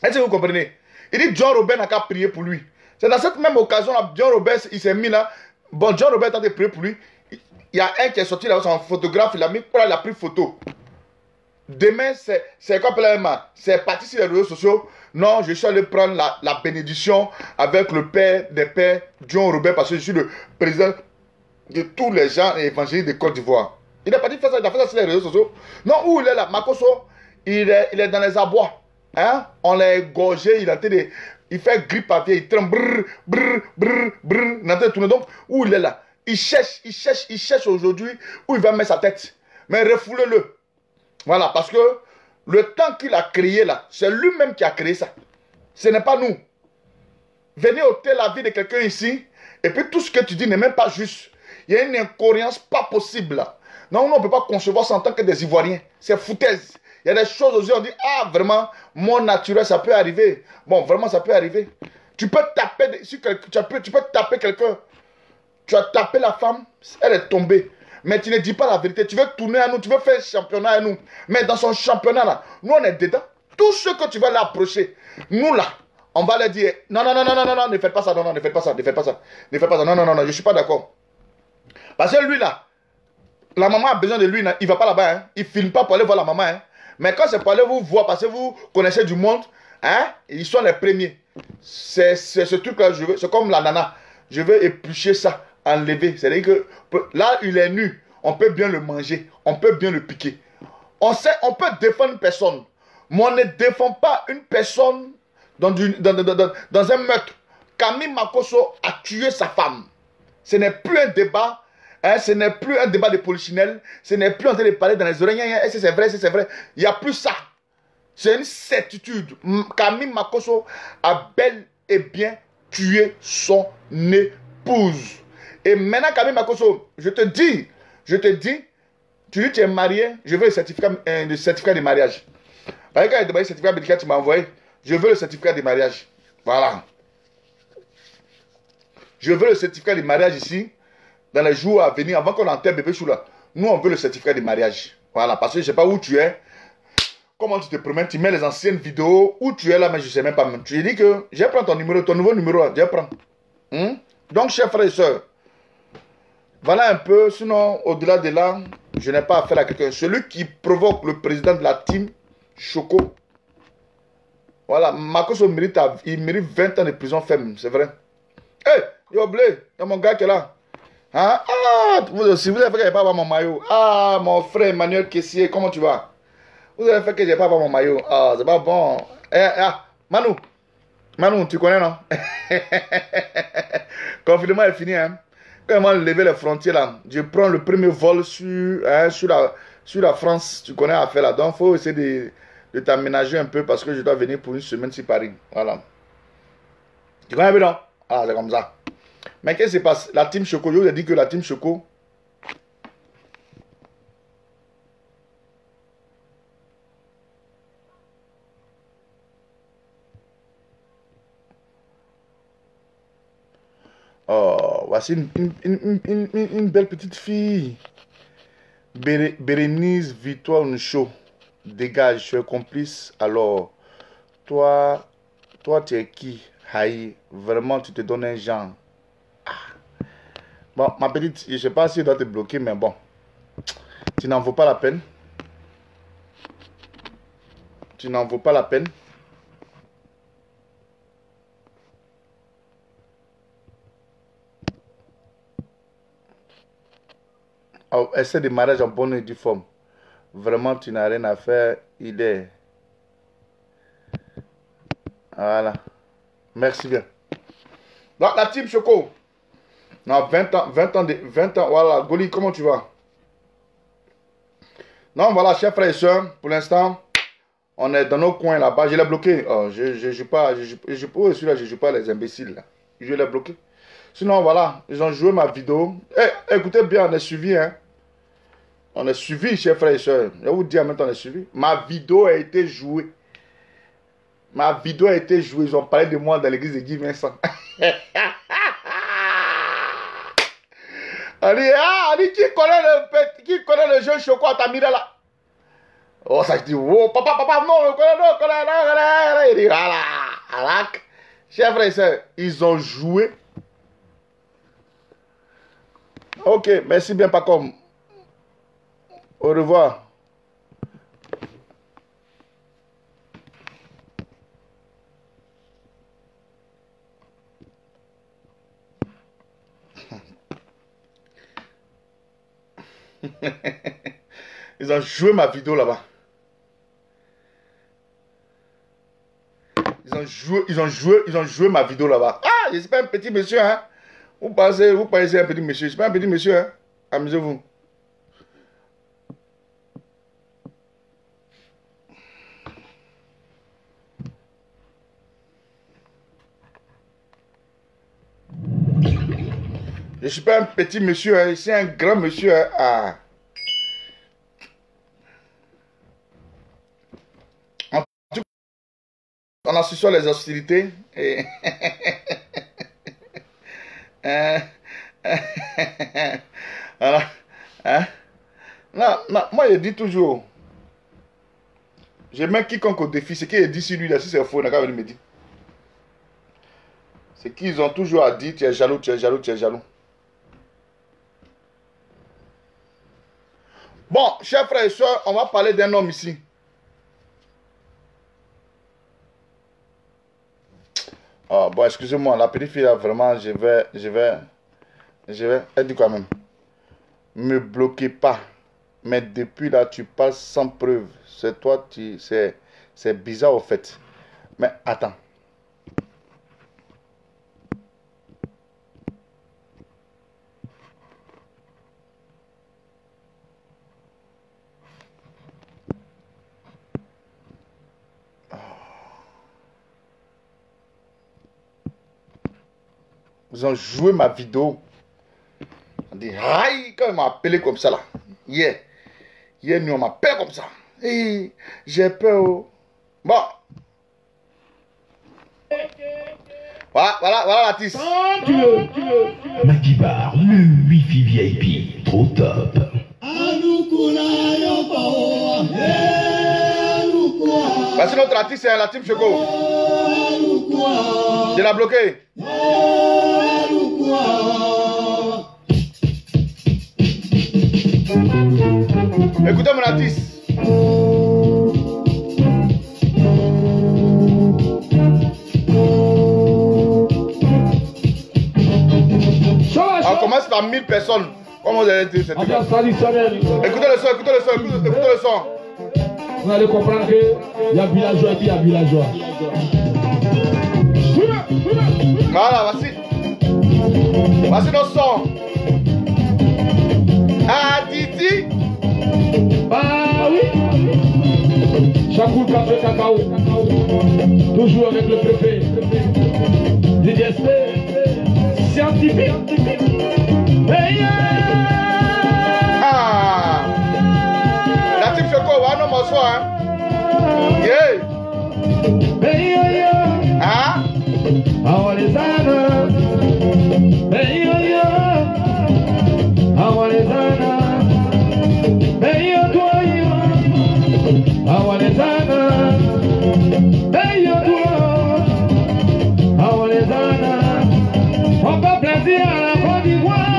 Est-ce que vous comprenez? Il dit John Robert n'a qu'à prier pour lui. C'est dans cette même occasion là, John Robert, il s'est mis là. Bon, John Robert a été prié pour lui. Il y a un qui est sorti là, son photographe, il a mis pour là, il a pris photo. Demain, c'est quoi c'est parti sur les réseaux sociaux. Non, je suis allé prendre la bénédiction avec le père des pères, John Robert, parce que je suis le président de tous les gens évangéliques de Côte d'Ivoire. Il est parti faire ça, il a fait ça sur les réseaux sociaux. Non, où il est là, Makosso, il est dans les abois. Hein? On l'a égorgé, il fait grippe à pied, il tremble, brrr, il est en train de tourner. Donc, où il est là? Il cherche aujourd'hui où il va mettre sa tête. Mais refoulez-le. Voilà, parce que le temps qu'il a créé là, c'est lui-même qui a créé ça. Ce n'est pas nous. Venez ôter la vie de quelqu'un ici, et puis tout ce que tu dis n'est même pas juste. Il y a une incohérence pas possible là. Non, nous, on ne peut pas concevoir ça en tant que des Ivoiriens. C'est foutaise. Il y a des choses aussi, on dit, ah, vraiment, mon naturel, ça peut arriver. Bon, vraiment, ça peut arriver. Tu peux taper, tu peux taper quelqu'un. Tu as tapé la femme, elle est tombée. Mais tu ne dis pas la vérité. Tu veux tourner à nous, tu veux faire un championnat à nous. Mais dans son championnat, là, nous, on est dedans. Tout ce que tu vas l'approcher, nous, là, on va leur dire, non, non, non, non, non, non, non, ne faites pas ça, non, non, ne faites pas ça, ne faites pas ça, ne faites pas ça, non, non, non, non, je ne suis pas d'accord. Parce que lui, là, la maman a besoin de lui, là, il ne va pas là-bas, hein. Il ne filme pas pour aller voir la maman, hein. Mais quand c'est pour aller vous voir, parce que vous connaissez du monde, hein, ils sont les premiers. C'est ce truc-là, c'est comme la nana. Je veux éplucher ça, enlever. C'est-à-dire que là, il est nu. On peut bien le manger. On peut bien le piquer. On peut défendre une personne. Mais on ne défend pas une personne dans un meurtre. Camille Makosso a tué sa femme. Ce n'est plus un débat. Hein, ce n'est plus un débat de polichinelle. Ce n'est plus en train de parler dans les oreilles. Est-ce que c'est vrai? Est-ce que c'est vrai? Il n'y a plus ça. C'est une certitude. Camille Makosso a bel et bien tué son épouse. Et maintenant, Camille Makosso, je te dis, tu dis tu es marié, je veux le certificat de mariage. Quand il a demandé le certificat médical, tu m'as envoyé, je veux le certificat de mariage. Voilà. Je veux le certificat de mariage ici, dans les jours à venir, avant qu'on enterre bébé Choula. Nous, on veut le certificat de mariage. Voilà, parce que je ne sais pas où tu es. Comment tu te promènes, tu mets les anciennes vidéos, où tu es là, mais je ne sais même pas. Tu dis que, je vais prendre ton numéro, ton nouveau numéro, je vais prendre. Donc, chers frères et sœurs, voilà un peu, sinon, au-delà de là, je n'ai pas affaire à quelqu'un. Celui qui provoque le président de la team, Choco, voilà, Makosso mérite, il mérite 20 ans de prison ferme, c'est vrai. Hé, hey, yo blé, il y a mon gars qui est là. Hein? Ah, vous aussi, vous avez fait que je n'ai pas avoir mon maillot. Ah, mon frère Emmanuel Kessier, comment tu vas? Vous avez fait que je n'ai pas avoir mon maillot. Ah, c'est pas bon. Manu, tu connais, non? Confinement est fini, hein? Quand ils m'ont levé les frontières, là, je prends le premier vol sur la France. Tu connais l'affaire là. Donc, il faut essayer de t'aménager un peu parce que je dois venir pour une semaine sur Paris. Voilà. Tu connais bien, non? Ah, c'est comme ça. Mais qu'est-ce qui se passe? La team Choco, je vous ai dit que la team Choco, oh, voici une belle petite fille. Bérénice Victoire Ncho. Dégage, tu es complice. Alors, toi, tu es qui? Haï, vraiment, tu te donnes un genre. Ah. Bon, ma petite, je ne sais pas si je dois te bloquer, mais bon. Tu n'en vaux pas la peine. Tu n'en vaux pas la peine. Oh, essaie de mariage en bonne et due forme. Vraiment, tu n'as rien à faire. Il est. Voilà. Merci bien. Donc, la team Choco. Non, 20 ans, voilà. Goli, comment tu vas? Non, voilà, chers frères et sœurs, pour l'instant, on est dans nos coins là-bas. Je l'ai bloqué. Oh, je joue pas, celui-là, je joue pas les imbéciles là. Je l'ai bloqué. Sinon, voilà, ils ont joué ma vidéo. Eh, écoutez bien, on est suivi, hein. On est suivi, chers frères et sœurs. Je vais vous dire maintenant, on est suivi. Ma vidéo a été jouée. Ma vidéo a été jouée. Ils ont parlé de moi dans l'église de Guy Vincent. On dit, qui connaît le jeune Choco à Tamira là? Oh, ça je dis, oh, papa, non, le connaît. Il dit, voilà. Chers frères et sœurs, ils ont joué. Ok, merci bien, Pacom. Au revoir. Ils ont joué ma vidéo là-bas. Ils ont joué ma vidéo là-bas. Ah, je ne suis pas un petit monsieur, hein. Vous pensez un petit monsieur. Je ne suis pas un petit monsieur, hein. Amusez-vous. Je ne suis pas un petit monsieur, hein. Je suis un grand monsieur, hein. Ah. On a su sur les hostilités. Et voilà. Hein? Non, moi je dis toujours. Je mets quiconque au défi. Ce qu'il dit sur lui, là, si c'est faux, il n'a qu'à venir me dire. C'est qu'ils ont toujours à dire, tu es jaloux, tu es jaloux, tu es jaloux. Bon, chers frères et soeurs, on va parler d'un homme ici. Oh, bon, excusez-moi, la petite fille là, vraiment, je vais, elle dit quand même, me bloquez pas. Mais depuis là, tu parles sans preuve. C'est toi, c'est bizarre au fait. Mais attends. Ils ont joué ma vidéo. On dit, aïe, quand ils m'ont appelé comme ça là. Hier, nous on m'appelle comme ça. Et j'ai peur. Bon. Voilà l'artiste. Madibar, le Wi-Fi VIP, trop top. Voici notre artiste, c'est la team Choco. Je l'ai bloqué. Écoutez mon artiste. On commence par 1000 personnes. Comment vous avez dit cette Ambiance traditionnelle. Écoutez le son, écoutez le son. Vous allez comprendre qu'il y a villageois et puis il y a villageois. Voilà, voici notre son. Ah, Didi. Ah oui. Chakoul Café Cacao. Toujours avec le préfet. DDSP. Scientifique. Hey, ah. La team Choco, on va nous hein. Yeah. Ah. Awalizana, hey yo, awalizana, hey yo, awalizana, hey yo, awalizana. On fait plaisir à la Côte d'Ivoire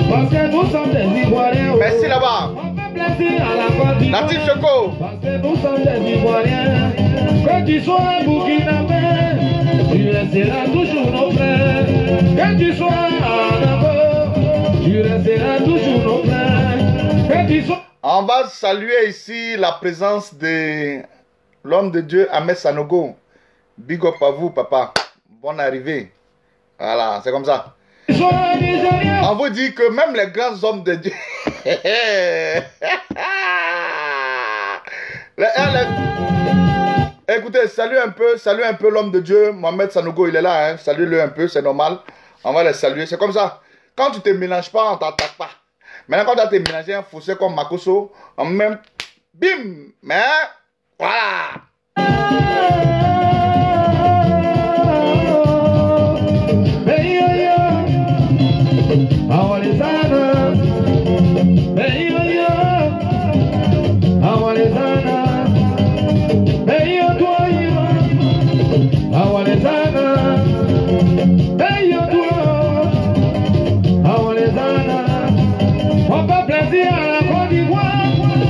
parce que nous sommes des Ivoiriens. Merci là-bas. On fait plaisir à la Côte d'Ivoire. La team Choco. Parce que nous sommes des Ivoiriens. Que tu sois un Burkinabé, tu resteras toujours nos frères. Que tu sois un Nabo, tu resteras toujours nos frères. Que tu sois... On va saluer ici la présence de l'homme de Dieu, Ahmed Sanogo. Big up à vous, papa. Bonne arrivée. Voilà, c'est comme ça. On vous dit que même les grands hommes de Dieu... Écoutez, salut un peu l'homme de Dieu, Mohamed Sanogo, il est là, hein. Salue-le un peu, c'est normal. On va le saluer, c'est comme ça. Quand tu te mélanges pas, on t'attaque pas. Maintenant, quand tu as te mélangé un fossé comme Makoso, on même, bim, mais voilà.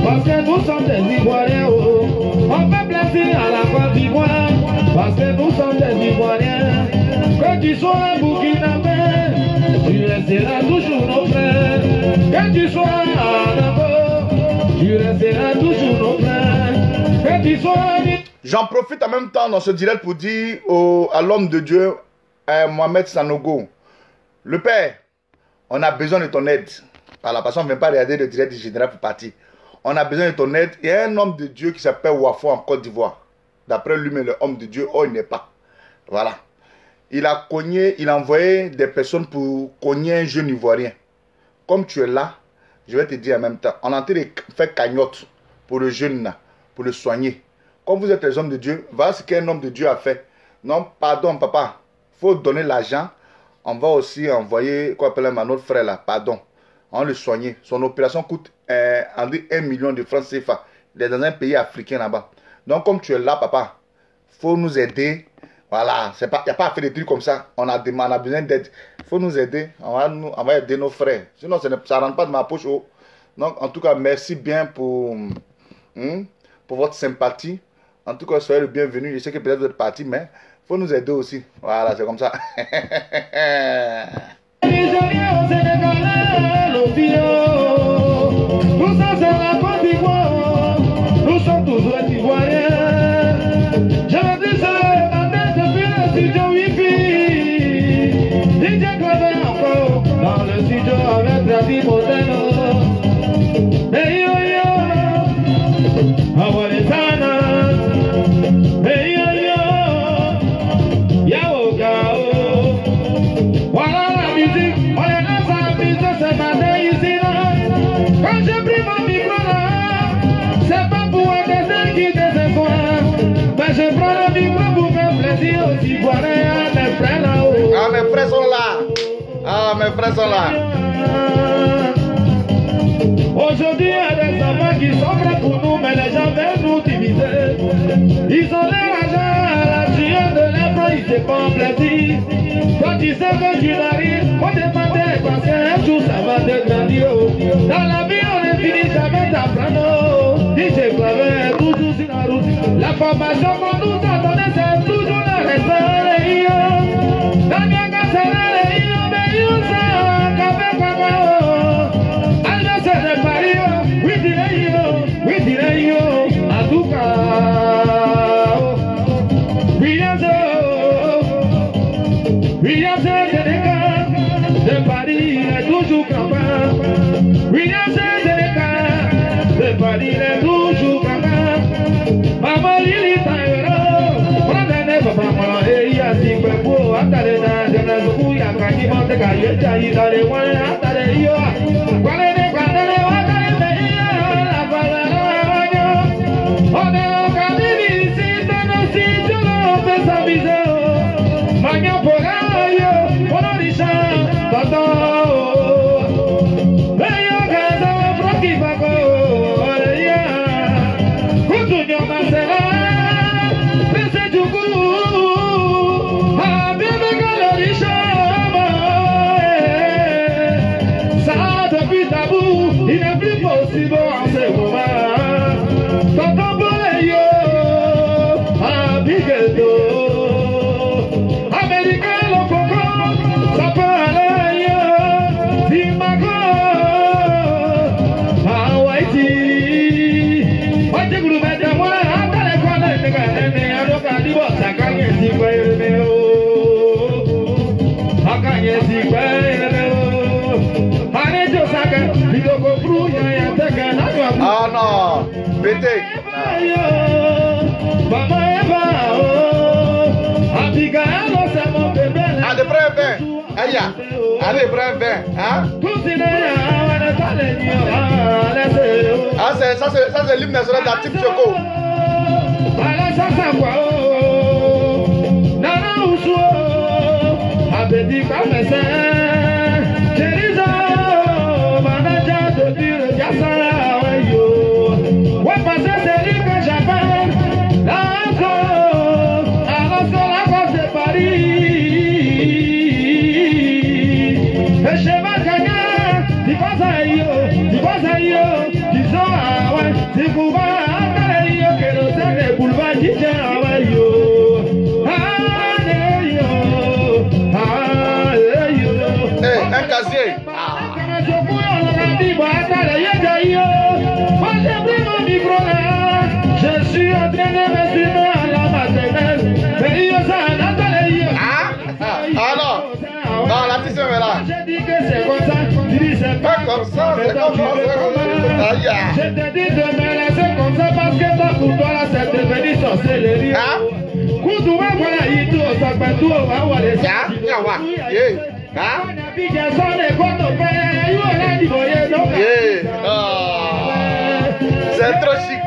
Parce que nous sommes des Ivoiriens, on fait plaisir à la Côte d'Ivoire. Parce que nous sommes des Ivoiriens. Que tu sois un Burkinabé, tu resteras toujours nos frères. Que tu sois un Nabo, tu resteras toujours nos frères. Que tu sois un... J'en profite en même temps dans ce direct pour dire à l'homme de Dieu, Mohamed Sanogo, le Père, on a besoin de ton aide. Voilà, parce qu'on ne vient pas regarder le direct du général pour partir. On a besoin de ton aide. Il y a un homme de Dieu qui s'appelle Wafo en Côte d'Ivoire. D'après lui-même, le homme de Dieu, il n'est pas. Voilà. Il a cogné, il a envoyé des personnes pour cogner un jeune Ivoirien. Comme tu es là, je vais te dire en même temps, on est en train de faire cagnotte pour le jeune là, pour le soigner. Comme vous êtes les hommes de Dieu, voilà ce qu'un homme de Dieu a fait. Non, pardon, papa. Il faut donner l'argent. On va aussi envoyer, quoi appelle à notre frère là, pardon. On le soigner. Son opération coûte 1 million de francs CFA. Il est dans un pays africain là-bas. Donc, comme tu es là, papa, il faut nous aider. Voilà, il n'y a pas à faire des trucs comme ça. On a besoin d'aide. Il faut nous aider. On va aider nos frères. Sinon, ça ne rentre pas de ma poche. Oh. Donc, en tout cas, merci bien pour votre sympathie. En tout cas, soyez le bienvenu. Je sais que peut-être vous êtes parti, mais il faut nous aider aussi. Voilà, c'est comme ça. Nous sommes tous les Ivoiriens. Je le dis ça le matin depuis le studio Wi-Fi. DJ Claver encore dans le studio avec Travis Modeno. Hey yo yo, Awaresana. Hey yo yo, Yao Gao. Voilà la musique, on est dans sa business ce matin ici là. Quand j'ai pris mon micro là, c'est pas pour un dessin qui désespoir, mais je prends le micro pour faire plaisir aux Ivoiriens, à mes frères là-haut. Ah, mes frères sont là. Ah, mes frères sont là. Aujourd'hui, il y a des enfants qui sont prêts pour nous, mais les gens veulent nous diviser. Ils ont leur argent à la tueur de l'impôt, ils se font plaisir. Toi, tu sais que tu n'arrives, on dépendait parce qu'un jour ça va te grandir. Dans la vie, on est fini, jamais d'apprendre. DJ Claver, toujours sur la route. La formation qu'on nous a donnée, c'est toujours le respect. Dans bien qu'à c'est là, mais you say, Café Cacao. Alma c'est de Paris, oui, dirais yo, en tout cas. William de Paris, il est toujours campant. William de Paris, il est toujours campant. Maman Lili Taïro, Pradane Papa, et Yasi Pepo, Atalena, de la Zouya, Kakima, de Gaye, Jaï, dans les moyens, Ataleo, Pradane, la Valera, on est en cabine ici, dans nos sites, on peut s'amuser. Magna Pogayo, Monorisha, Tato. Veyo Gaza, Frankie Paco, Oreya. Kutunyo Marcela, Pese Jugu. Abebe Galorisha, ça depuis tabou, il n'est plus possible en ce moment. Tato Boleyo, Abigado. Ah non, pété. Ah, de près vin. Aïe, allez, prends un vin. Hein? Ah, ça c'est l'hymne national d'Actif Choco. Un casier. Je suis en train de me suivre à la maternelle. Ah non. Non, l'artiste est là. Je dis que c'est comme ça. Tu dis c'est Pas comme ça, c'est comme ça. Aïe. Je te dis de me laisser comme ça parce que toi pour toi là c'est devenu sorcellerie. Hein? Kudu wa voilà yitu osakpetu wa wale Ya, ya wa. Yeah. Hein? Yeah. C'est trop chic.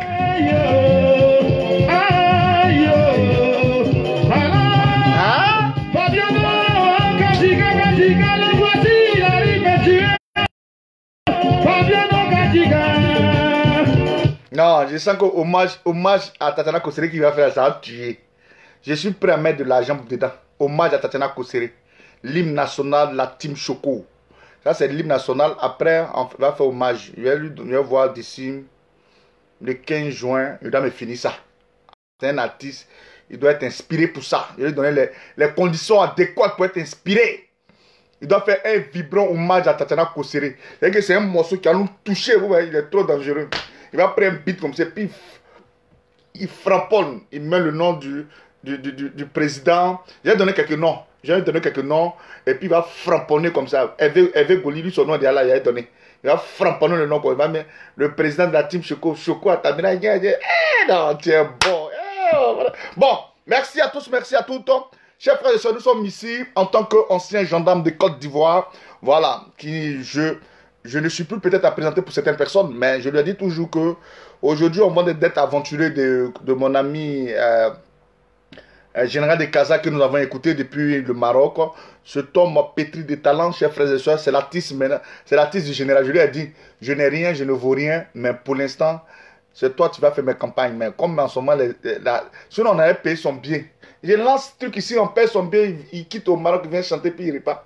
je sens que hommage à Tatiana Kosere qui va faire ça, va tuer. Je suis prêt à mettre de l'argent dedans. Hommage à Tatiana Kosere. L'hymne national, la team Choco. Ça, c'est l'hymne national. Après, on va faire hommage. Je vais voir d'ici le 15 juin. Il doit me finir ça. C'est un artiste. Il doit être inspiré pour ça. Je vais lui donner les conditions adéquates pour être inspiré. Il doit faire un vibrant hommage à Tatiana Kosere. C'est-à-dire que c'est un morceau qui a nous touché. Vous voyez, il est trop dangereux. Il va prendre un beat comme ça, puis il frapponne. Il met le nom du président. Je vais donner quelques noms. Et puis il va frapponner comme ça. Hervé Goli, lui, son nom est là, il a donné. Il va frapponner le nom. Il va mettre le président de la team Choco. Choco à Tamina. Non, tu es bon. Bon, merci à tous, merci à toutes. Chers frères et sœurs, nous sommes ici en tant qu'anciens gendarmes de Côte d'Ivoire. Voilà, je ne suis plus peut-être à présenter pour certaines personnes, mais je lui ai dit toujours que aujourd'hui, on vend des dettes aventurées de mon ami Général de Casa que nous avons écouté depuis le Maroc. Cet homme pétri de talent, chers frères et sœurs, c'est l'artiste du général. Je lui ai dit, je n'ai rien, je ne vaux rien, mais pour l'instant, c'est toi qui vas faire mes campagnes. Mais comme en ce moment, sinon on avait payé son billet. Je lance ce truc ici, on paye son billet, il quitte au Maroc, il vient chanter, puis il repart.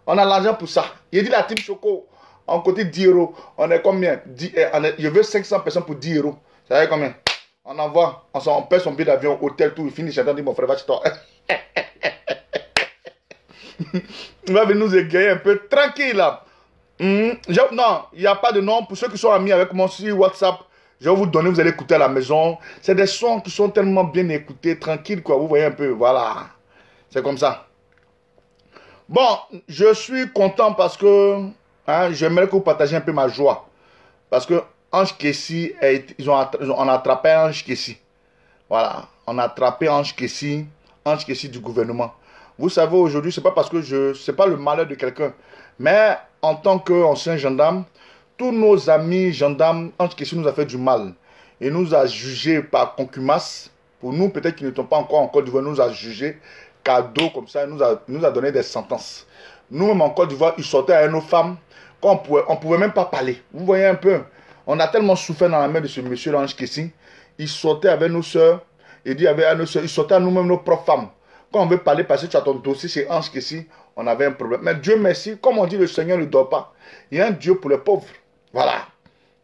On a l'argent pour ça. Il dit la team Choco, en côté 10 €. On est combien? Je veux 500 personnes pour 10 €. Ça veut combien? On envoie, on paye son billet d'avion, hôtel, tout, il finit chantant, il dit mon frère, va chez toi. Il va venir nous égayer un peu, tranquille là. Non, il n'y a pas de nom. Pour ceux qui sont amis avec moi sur WhatsApp, je vais vous donner, vous allez écouter à la maison. C'est des sons qui sont tellement bien écoutés, tranquille quoi, vous voyez un peu, voilà. C'est comme ça. Bon, je suis content parce que j'aimerais que vous partagiez un peu ma joie. Parce que Ange Kessi, on a attrapé Ange Kessi. Voilà, on a attrapé Ange Kessi du gouvernement. Vous savez, aujourd'hui, c'est pas parce que c'est pas le malheur de quelqu'un. Mais en tant qu'ancien gendarme, tous nos amis gendarmes, Ange Kessi nous a fait du mal. Il nous a jugés par contumace. Pour nous, peut-être qu'ils ne sont pas encore en Côte d'Ivoire, nous a jugés cadeau comme ça, il nous a donné des sentences. Nous-mêmes en Côte d'Ivoire, ils sortaient à nos femmes, quand on pouvait même pas parler. Vous voyez un peu, on a tellement souffert dans la main de ce monsieur Ange Kessi. Il sortait avec nos soeurs, il sortait à nous-mêmes nos propres femmes. Quand on veut parler, parce que tu as ton dossier chez Ange Kessi, on avait un problème. Mais Dieu merci, comme on dit, le Seigneur ne dort pas. Il y a un Dieu pour les pauvres. Voilà.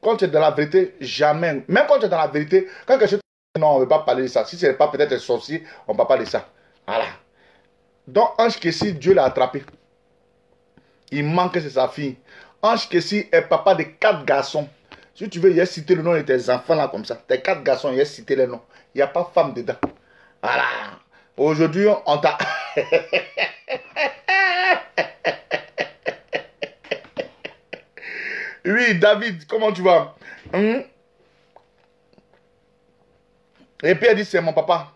Quand tu es dans la vérité, jamais. Même quand tu es dans la vérité, quand quelqu'un dit non, on ne veut pas parler de ça. Si ce n'est pas peut-être un sorcier, on ne va pas parler de ça. Voilà. Donc Ange Kessi, Dieu l'a attrapé. Il manque, c'est sa fille. Ange Kessi est papa de 4 garçons. Si tu veux, il a cité le nom de tes enfants là comme ça. Tes 4 garçons, il a cité les noms. Il n'y a pas femme dedans. Voilà. Aujourd'hui, on t'a... Oui, David, comment tu vas? Et puis elle dit, c'est mon papa.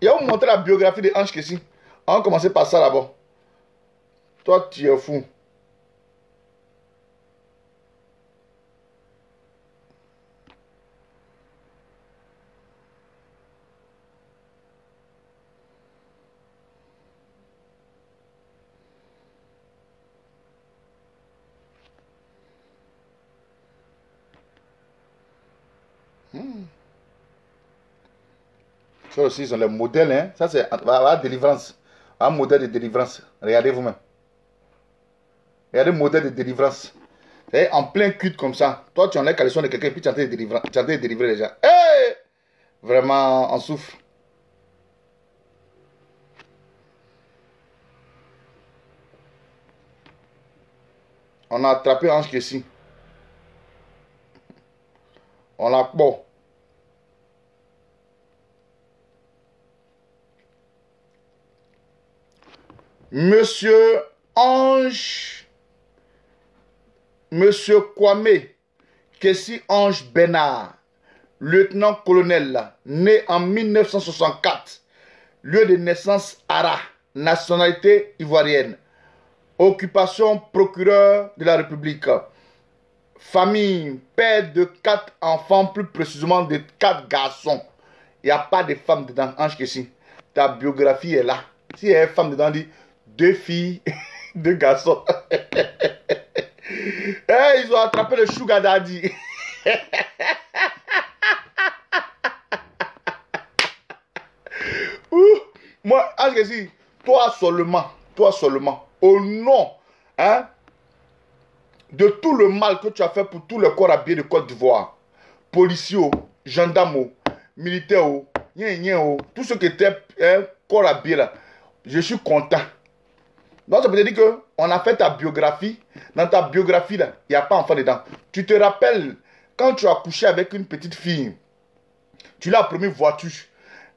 Il va vous montrer la biographie de Ange Kessi. On va commencer par ça d'abord. Toi, tu es fou. Ça aussi, sont les modèles. Hein? Ça, c'est la délivrance. Un modèle de délivrance. Regardez vous-même. Regardez le modèle de délivrance. C'est en plein culte comme ça. Toi, tu enlèves la caleçon de quelqu'un et puis tu es en train de délivrer les gens. Hey! Vraiment, on souffre. On a attrapé Ange Kessi. On l'a... Bon. Monsieur Ange, Monsieur Kwame Kessi Ange Bernard, lieutenant-colonel, né en 1964, lieu de naissance Ara, nationalité ivoirienne, occupation procureur de la République, famille, père de 4 enfants, plus précisément de 4 garçons. Il n'y a pas de femme dedans, Ange Kessi. Ta biographie est là. Si il y a une femme dedans, dit 2 filles, 2 garçons. Hey, ils ont attrapé le sugar daddy. moi, Ange, toi seulement, au nom, hein, de tout le mal que tu as fait pour tout le corps habillé de Côte d'Ivoire, policiers, gendarmes, militaires, tout ce qui était corps habillé là, je suis content. Donc ça veut dire qu'on a fait ta biographie. Dans ta biographie là, il n'y a pas enfant dedans. Tu te rappelles quand tu as couché avec une petite fille, tu l'as promis voiture.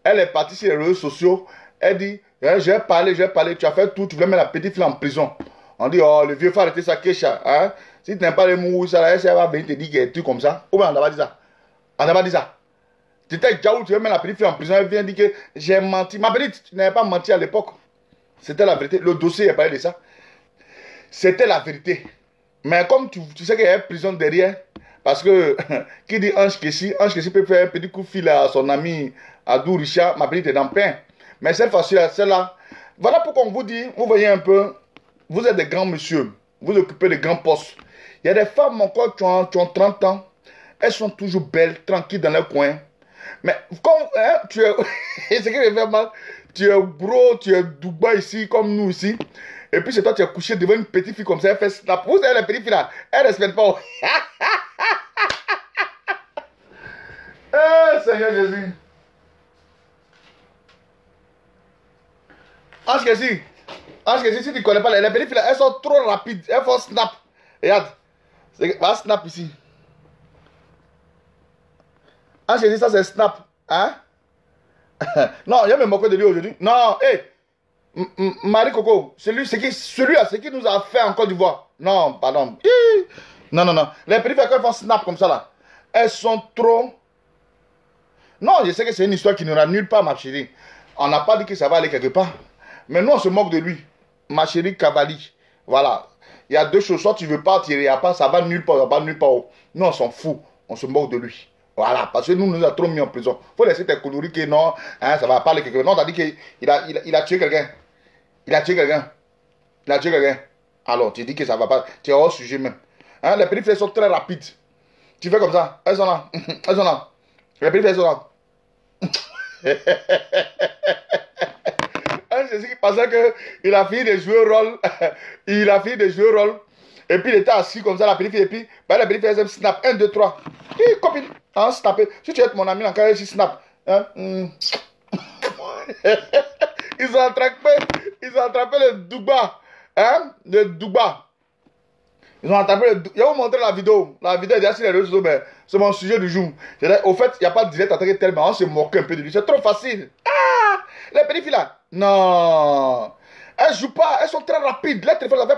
Elle est partie sur les réseaux sociaux. Elle dit, j'ai parlé, tu as fait tout, tu voulais mettre la petite fille en prison. On dit, oh, le vieux faut arrêter sa quécha. Hein? Si tu n'aimes pas les mots, ça va venir te dire qu'il y a des trucs comme ça. Ou bien on n'a pas dit ça. On n'a pas dit ça. Tu étais déjà où tu veux mettre la petite fille en prison, elle vient dire que j'ai menti. Ma petite, tu n'avais pas menti à l'époque. C'était la vérité. Le dossier, il a parlé de ça. C'était la vérité. Mais comme tu sais qu'il y a une prison derrière, parce que qui dit Ange Kessi peut faire un petit coup de fil à son ami Adou Richard, ma petite est dans le pain. Mais cette fois-ci, celle-là, voilà pourquoi on vous dit, vous voyez un peu, vous êtes des grands messieurs, vous occupez de grands postes. Il y a des femmes encore qui ont 30 ans, elles sont toujours belles, tranquilles dans leur coin. Mais comme tu es, c'est ce qui me fait mal, tu es gros, tu es Dubaï ici, comme nous ici. Et puis c'est toi, tu es couché devant une petite fille comme ça, elle fait snap. Vous savez, les petites filles là, elles ne respectent pas. Eh, Seigneur Jésus. Ange Kessi, si tu ne connais pas, les petites filles là, elles sont trop rapides, elles font snap. Regarde, va snap ici. Ange Kessi, ça c'est snap. Hein? Non, il y a me moqué de lui aujourd'hui. Non, hé, Marie Coco, celui-là, c'est qui nous a fait en Côte d'Ivoire. Non, pardon. Non. Les petites filles, quand elles font snap comme ça là, elles sont trop. Non, je sais que c'est une histoire qui n'ira nulle part, ma chérie. On n'a pas dit que ça va aller quelque part. Mais nous, on se moque de lui. Ma chérie Cavali. Voilà. Il y a deux choses. Soit tu veux pas tirer, ça va nulle part, ça va nulle part. Nous, on s'en fout. On se moque de lui. Voilà. Parce que nous a trop mis en prison. Faut laisser tes conneries que non, hein, ça va pas aller quelque part. Non, t'as dit qu'il a tué quelqu'un. Il a tué quelqu'un. Alors, tu dis que ça va pas. Tu es hors sujet même. Hein, les petites filles sont très rapides. Tu fais comme ça. Elles sont là. Les petites filles sont là. C'est qui pensait qu'il a fini de jouer rôle. Et puis il était assis comme ça, la petite fille. Et puis la petite fille, elle snap. 1, 2, 3. Et copine, hein, snapper. Si tu es mon ami, encore ici, snap. Hein? Ils ont attrapé le Douba. Hein? Le Douba. Ils ont attrapé le Douba. Je vais vous montrer la vidéo. La vidéo est déjà sur les réseaux sociaux, mais c'est mon sujet du jour. Au fait, il n'y a pas de direct attaqué tel, mais on se moque un peu de lui. C'est trop facile. Ah! Les petites filles là. Non. Elles jouent pas. Elles sont très rapides. Les téléphones avaient.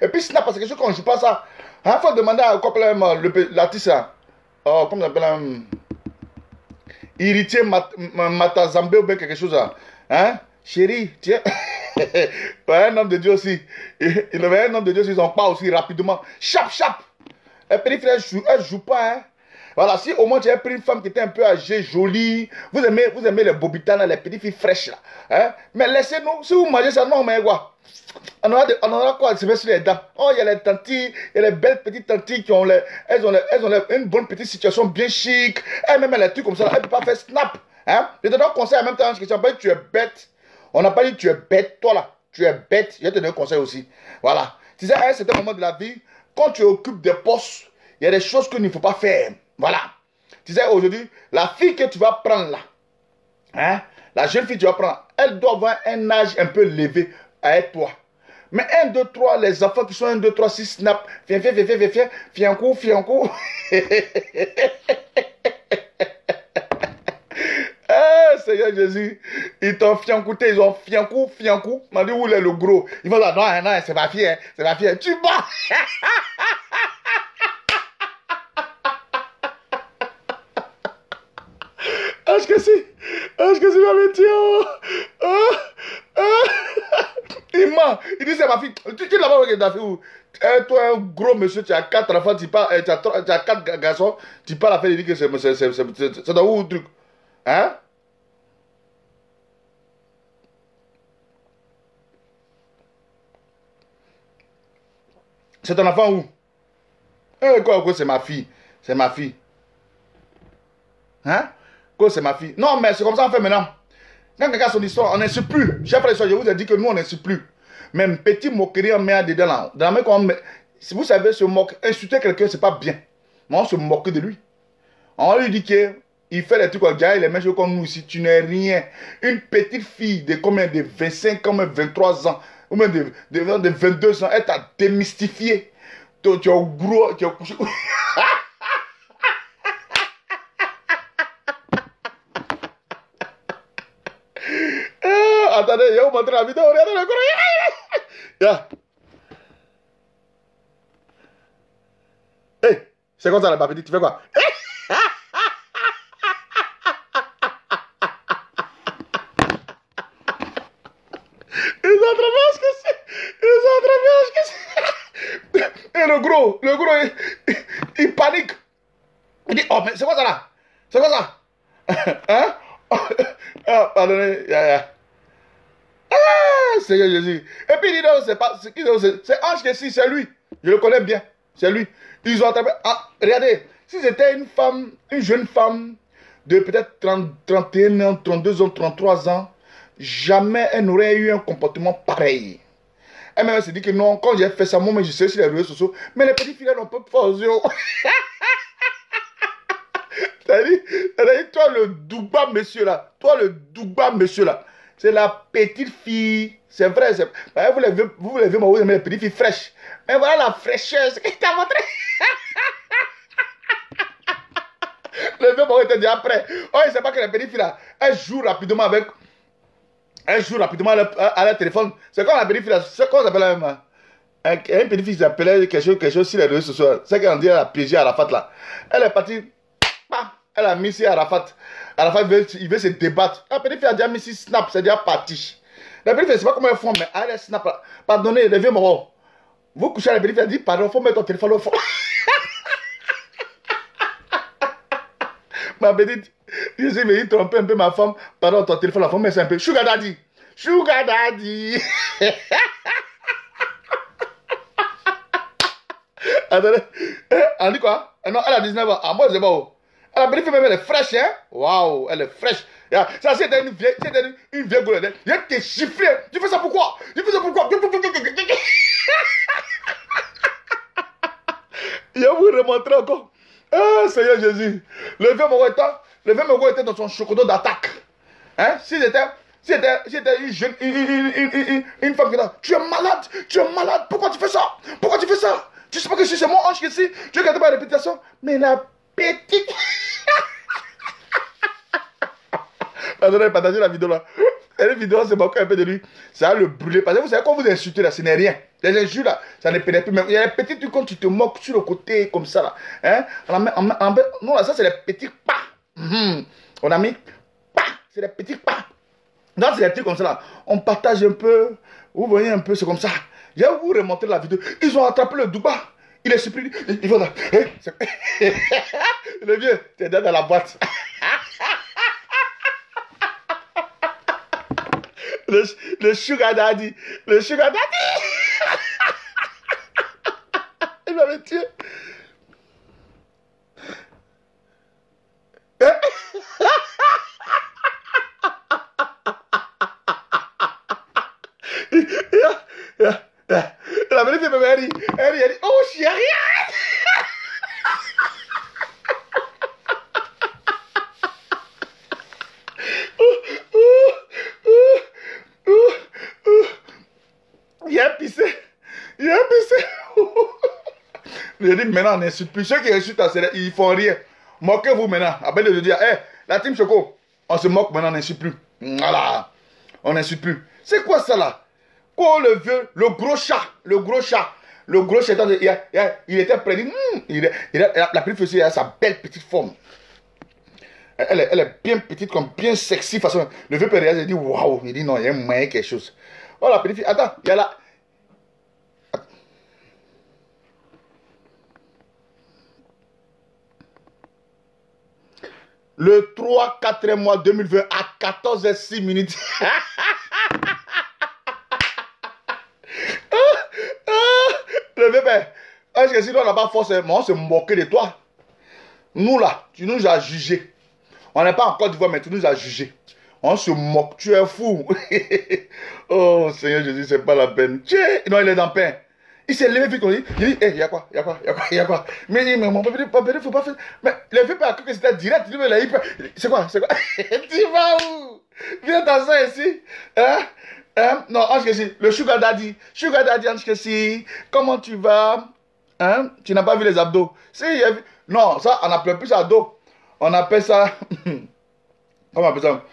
Et puis snap, parce que quand on ne joue pas ça. Il faut demander à l'artiste là. Oh, comment on appelle Héritier Matazambé ou bien quelque chose là. Hein? Chérie, tiens. Un homme de Dieu aussi. Il avait un homme de Dieu, ils ont pas aussi rapidement. Chap. Les petites filles, elles jouent pas, hein. Voilà, si au moins tu as pris une femme qui était un peu âgée, jolie, vous aimez les bobitanes, les petites filles fraîches là. Hein? Mais laissez-nous, si vous mangez ça, non, mais quoi? On aura quoi? Se mettre sur les dents. Oh, il y a les tantilles, il y a les belles petites tantilles qui ont elles ont une bonne petite situation bien chic. Elles-mêmes, les trucs comme ça, elles ne peuvent pas faire snap. Hein? Je te donne un conseil en même temps, je pas dit tu es bête. On n'a pas dit tu es bête, toi là. Tu es bête. Je te donne un conseil aussi. Voilà. Tu sais, à un certain moment de la vie, quand tu occupes des postes, il y a des choses qu'il ne faut pas faire. Voilà. Tu sais, aujourd'hui, la fille que tu vas prendre là, hein, la jeune fille que tu vas prendre, elle doit avoir un âge un peu élevé avec toi. Mais 1, 2, 3, les enfants qui sont 1, 2, 3, 6, snap, viens un coup. Eh, Seigneur Jésus, ils t'ont fiancouté, ils ont fiancou. M'a dit où est le gros? Ils vont dire non, c'est ma fille, Tu bats. Acho que sim, ma météo. Il dit c'est ma fille. Tu l'as pas vu ta fille où? Toi, un gros monsieur, tu as 4 enfants, tu as 4 garçons, tu parles à faire, il dit que c'est dans où le truc? Hein? C'est ton enfant où? Quoi, c'est ma fille. Hein? C'est ma fille. Non, mais c'est comme ça on fait maintenant. Quand quelqu'un a son histoire, on n'insulte plus. Chers frères et sœurs, je vous ai dit que nous, on n'insulte plus. Même petit moquerie, on met dedans là. Dans la main, quand on met, si vous savez, se moquer, insulter quelqu'un, c'est pas bien. Mais on se moque de lui. On lui dit qu'il fait des trucs comme ça, il est même chose comme nous ici. Tu n'es rien. Une petite fille de combien de 25 ans, même 23 ans, ou même de 22 ans, elle t'a démystifié. Tu es gros, tu es couché. Attendez, je vais vous montrer la vidéo. Regardez le gros. Yeah. Hey, c'est comme ça la petite, tu fais quoi? Ils ont attrapé ce que c'est. Ils ont attrapé ce que c'est. Et le gros, il panique. Il dit, oh mais c'est quoi ça là? C'est quoi ça? Hein? Ah, pardonnez, Ah, Seigneur Jésus. Et puis il dit non, c'est pas, c'est Ange Kessie, c'est lui. Je le connais bien, c'est lui. Ils ont attrapé. Ah, regardez, si c'était une femme, une jeune femme de peut-être 31 ans, 32 ans, 33 ans, jamais elle n'aurait eu un comportement pareil. Elle s'est dit que non, quand j'ai fait ça, moi, je sais sur les réseaux sociaux, mais les petites filles n'ont pas force. T'as dit, toi le Douba monsieur là, c'est la petite fille, c'est vrai, vous l'avez vu, vous aimez les petites filles fraîches, mais voilà la fraîcheur, c'est qu'il t'a montré. Le vieux m'a dit après, oh il sait pas que les petites filles là, elles jouent rapidement avec, à leur téléphone, c'est comme la petite fille là, c'est comment ça s'appelle la même. Une petite fille qui s'appelait quelque chose sur les réseaux sociaux, c'est qu'elle dit elle a piégé Arafat là, elle est partie. Elle a mis ici Arafat. Arafat, il veut se débattre. La petite fille a déjà mis ici Snap, c'est déjà parti. La petite fille, je ne sais pas comment elles font, mais elle Snap là. Pardonnez, les vieux morons. Vous couchez à la petite fille, elle dit, pardon, il faut mettre ton téléphone au fond. Ma petite, je sais, mais il trompe un peu ma femme. Pardon, ton téléphone au fond, mais c'est un peu. Sugar Daddy. Sugar Daddy. Attendez, elle dit quoi? Non, elle a 19 ans. Ah, moi, c'est bon. La petite fille, même, elle est fraîche, hein? Waouh, elle est fraîche. Ça, c'était une vieille goule. Je t'ai chiffré. Tu fais ça pourquoi? Je vais vous remontrer encore. Ah, Seigneur Jésus. Le vieux Mogo était dans son chocolat d'attaque. Hein? Si c'était une jeune, une femme qui dit, tu es malade, pourquoi tu fais ça? Tu sais pas que si c'est mon ange ici, tu regardes ma réputation, mais la petite. Attendez, partagez la vidéo là. La vidéo, c'est beaucoup un peu de lui. Ça va le brûler. Parce que vous savez, quand vous insultez là, ce n'est rien. Les injures là, ça ne pénètre plus. Mais il y a les petits trucs quand tu te moques sur le côté comme ça là. Hein? Non, là, ça c'est les petits pas. On a mis pas. C'est les petits pas. Donc, c'est les trucs comme ça là. On partage un peu. Vous voyez un peu, c'est comme ça. Je vais vous remontrer la vidéo. Ils ont attrapé le Douba. Il est surpris. Il va là. Le vieux, tu es dans la boîte. Le sugar daddy. Il m'avait tué. La petite fille elle dit, oh chérie. Il a pissé. Je dis maintenant on n'insulte plus. Ceux qui insultent, ils font rien. Moquez-vous maintenant. Après de dire, la team Choco, on se moque maintenant, on n'insulte plus. Voilà. On n'insulte plus. C'est quoi ça là? Quoi le vieux, le gros chat, il était près. La petite fille, elle a sa belle petite forme. Elle est bien petite, comme bien sexy façon. Le vieux père, il dit waouh, il dit non, il y a moyen quelque chose. Oh la petite fille, attends, il y a là. Le 3-4 mois 2020 à 14h06. Le vieux père, est-ce que si on n'a pas forcément se moquer de toi? Nous là, tu nous as jugés. On n'est pas en Côte d'Ivoire, mais tu nous as jugés. On se moque, tu es fou. Oh Seigneur Jésus, c'est pas la peine. Non, il est dans le pain. Il s'est levé vite comme il dit, il y a quoi, il y a quoi, il y a quoi. Mais mon papa, faut pas faire. Mais le fait pas que c'était direct, il dit, c'est quoi, tu vas où? Viens dans ça ici. Non, Ange Kessi, le Sugar Daddy, Ange Kessi, comment tu vas? Tu n'as pas vu les abdos? Si, non, ça, on n'appelle plus ça abdos. On appelle ça, comment on appelle ça?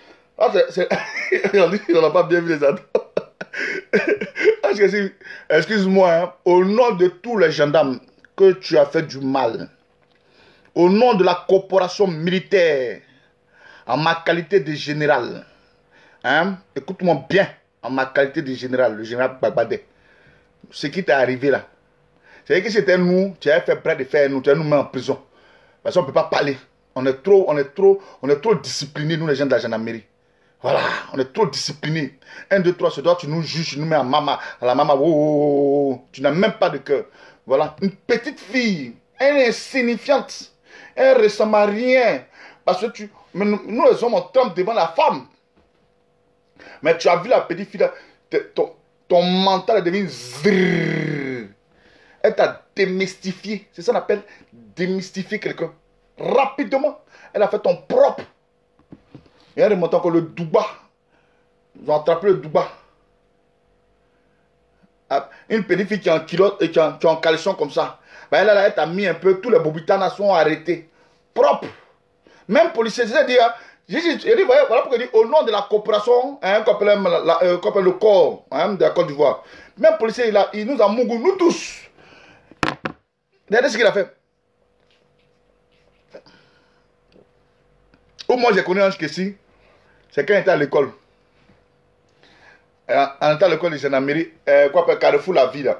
On n'a pas bien vu les abdos. Excuse-moi, hein, au nom de tous les gendarmes que tu as fait du mal, au nom de la corporation militaire, en ma qualité de général, hein, écoute-moi bien, en ma qualité de général, le général Bagbadé, ce qui t'est arrivé là, c'est que c'était nous, tu avais fait près de faire nous, tu as nous mis en prison. Parce qu'on ne peut pas parler. On est trop disciplinés, nous les gens de la gendarmerie. Voilà, on est trop disciplinés. 1, 2, 3, ce doigt, tu nous juges, tu nous mets à la maman, oh, tu n'as même pas de cœur. Voilà, une petite fille, elle est insignifiante, elle ne ressemble à rien. Parce que nous les hommes, on trempe devant la femme. Mais tu as vu la petite fille, ton mental est devenu zrrr. Elle t'a démystifié. C'est ça qu'on appelle démystifier quelqu'un. Rapidement, elle a fait ton propre. Et elle remonte encore le douba. Ils ont attrapé le douba. Une petite fille qui est en culotte et qui est en caleçon comme ça. Ben elle t'a mis un peu, tous les bobitanas sont arrêtés. Propre. Même policier, c'est-à-dire, j'ai dit, voilà pourquoi il dit, au nom de la coopération, hein, qu'on appelle le corps, hein, de la Côte d'Ivoire. Même policier, il nous a mougou, nous tous. Regardez ce qu'il a fait. Au moins, j'ai connu Ange Kessi. C'est quand il était à l'école. En étant à l'école de gendarmerie, Carrefour la ville.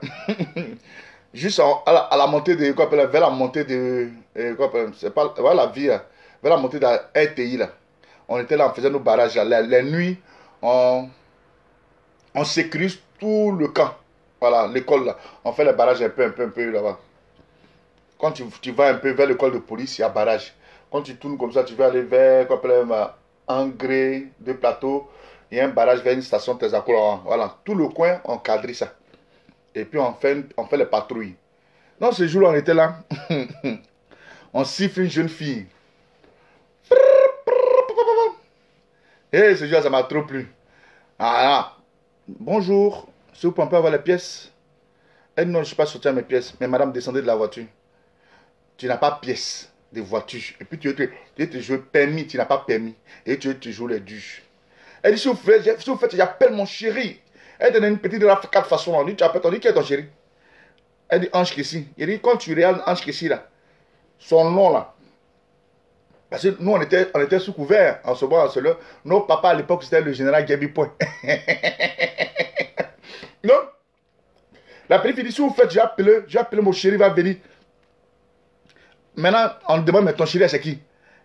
Juste à la montée de. Vers la montée de. C'est pas. Vers la ville. Vers la montée de la RTI là. On était là, on faisait nos barrages. Les nuits, on sécurise tout le camp. Voilà, l'école là. On fait les barrages un peu là-bas. Quand tu vas un peu vers l'école de police, il y a barrage. Quand tu tournes comme ça, tu vas aller vers Engrais, de plateau. Il y a un barrage vers une station de Tézacoula. Voilà, tout le coin, on cadre ça. Et puis on fait les patrouilles. Donc ce jour-là, on était là. On siffle une jeune fille. Et ce jour-là, ça m'a trop plu. Ah, bonjour, si vous pouvez avoir les pièces. Elle dit non, je ne suis pas sorti à mes pièces. Mais madame, descendez de la voiture. Tu n'as pas pièce de voiture. Et puis tu veux te jouer permis, tu n'as pas permis. Et tu veux te jouer les duches. Elle dit, si vous faites, j'appelle mon chéri. Elle donne une petite de la 4 façons. On dit, tu appelles, on dit, qui est ton chéri? Elle dit, Ange Kessi. Il dit, quand tu regardes Ange Kessi là, son nom là, parce que nous on était sous couvert en ce moment, nos papas à l'époque c'était le général Gaby Point. Non? La petite fille dit, si vous faites, j'ai appelé mon chéri, va venir. Maintenant, on demande, mais ton chéri, c'est qui?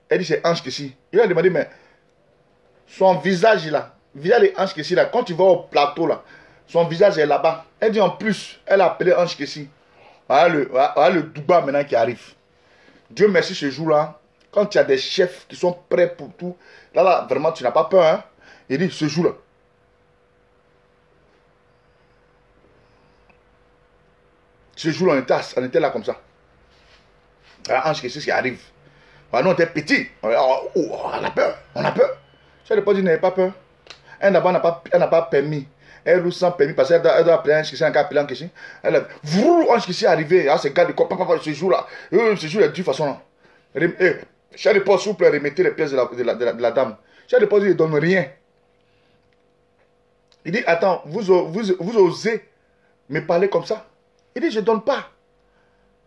Elle dit, c'est Ange Kessi. Il a demandé, mais son visage là, visage de Ange Kessi là, quand tu vas au plateau là, son visage est là-bas. Elle dit en plus, elle a appelé Ange Kessi. Voilà le Douba maintenant qui arrive. Dieu merci ce jour-là, quand tu as des chefs qui sont prêts pour tout, là vraiment tu n'as pas peur. Hein? Il dit ce jour-là. Ce jour-là, on était là comme ça. Ange Kessi qui arrive. Nous on était petits. On a peur. Je n'ai pas dit n'avez pas peur. Elle n'a pas permis. Elle roule sans permis parce qu'elle doit appeler Ange Kessi, un gars appelé Ange Kessi. Elle a vu Ange Kessi arriver. Ah, c'est gars de quoi, papa, ce jour-là. Ce jour-là, de toute façon. Je n'ai pas, s'il vous plaît, remettez les pièces de la dame. Je n'ai pas dit, il ne donne rien. Il dit, attends, vous osez me parler comme ça? Il dit, je ne donne pas.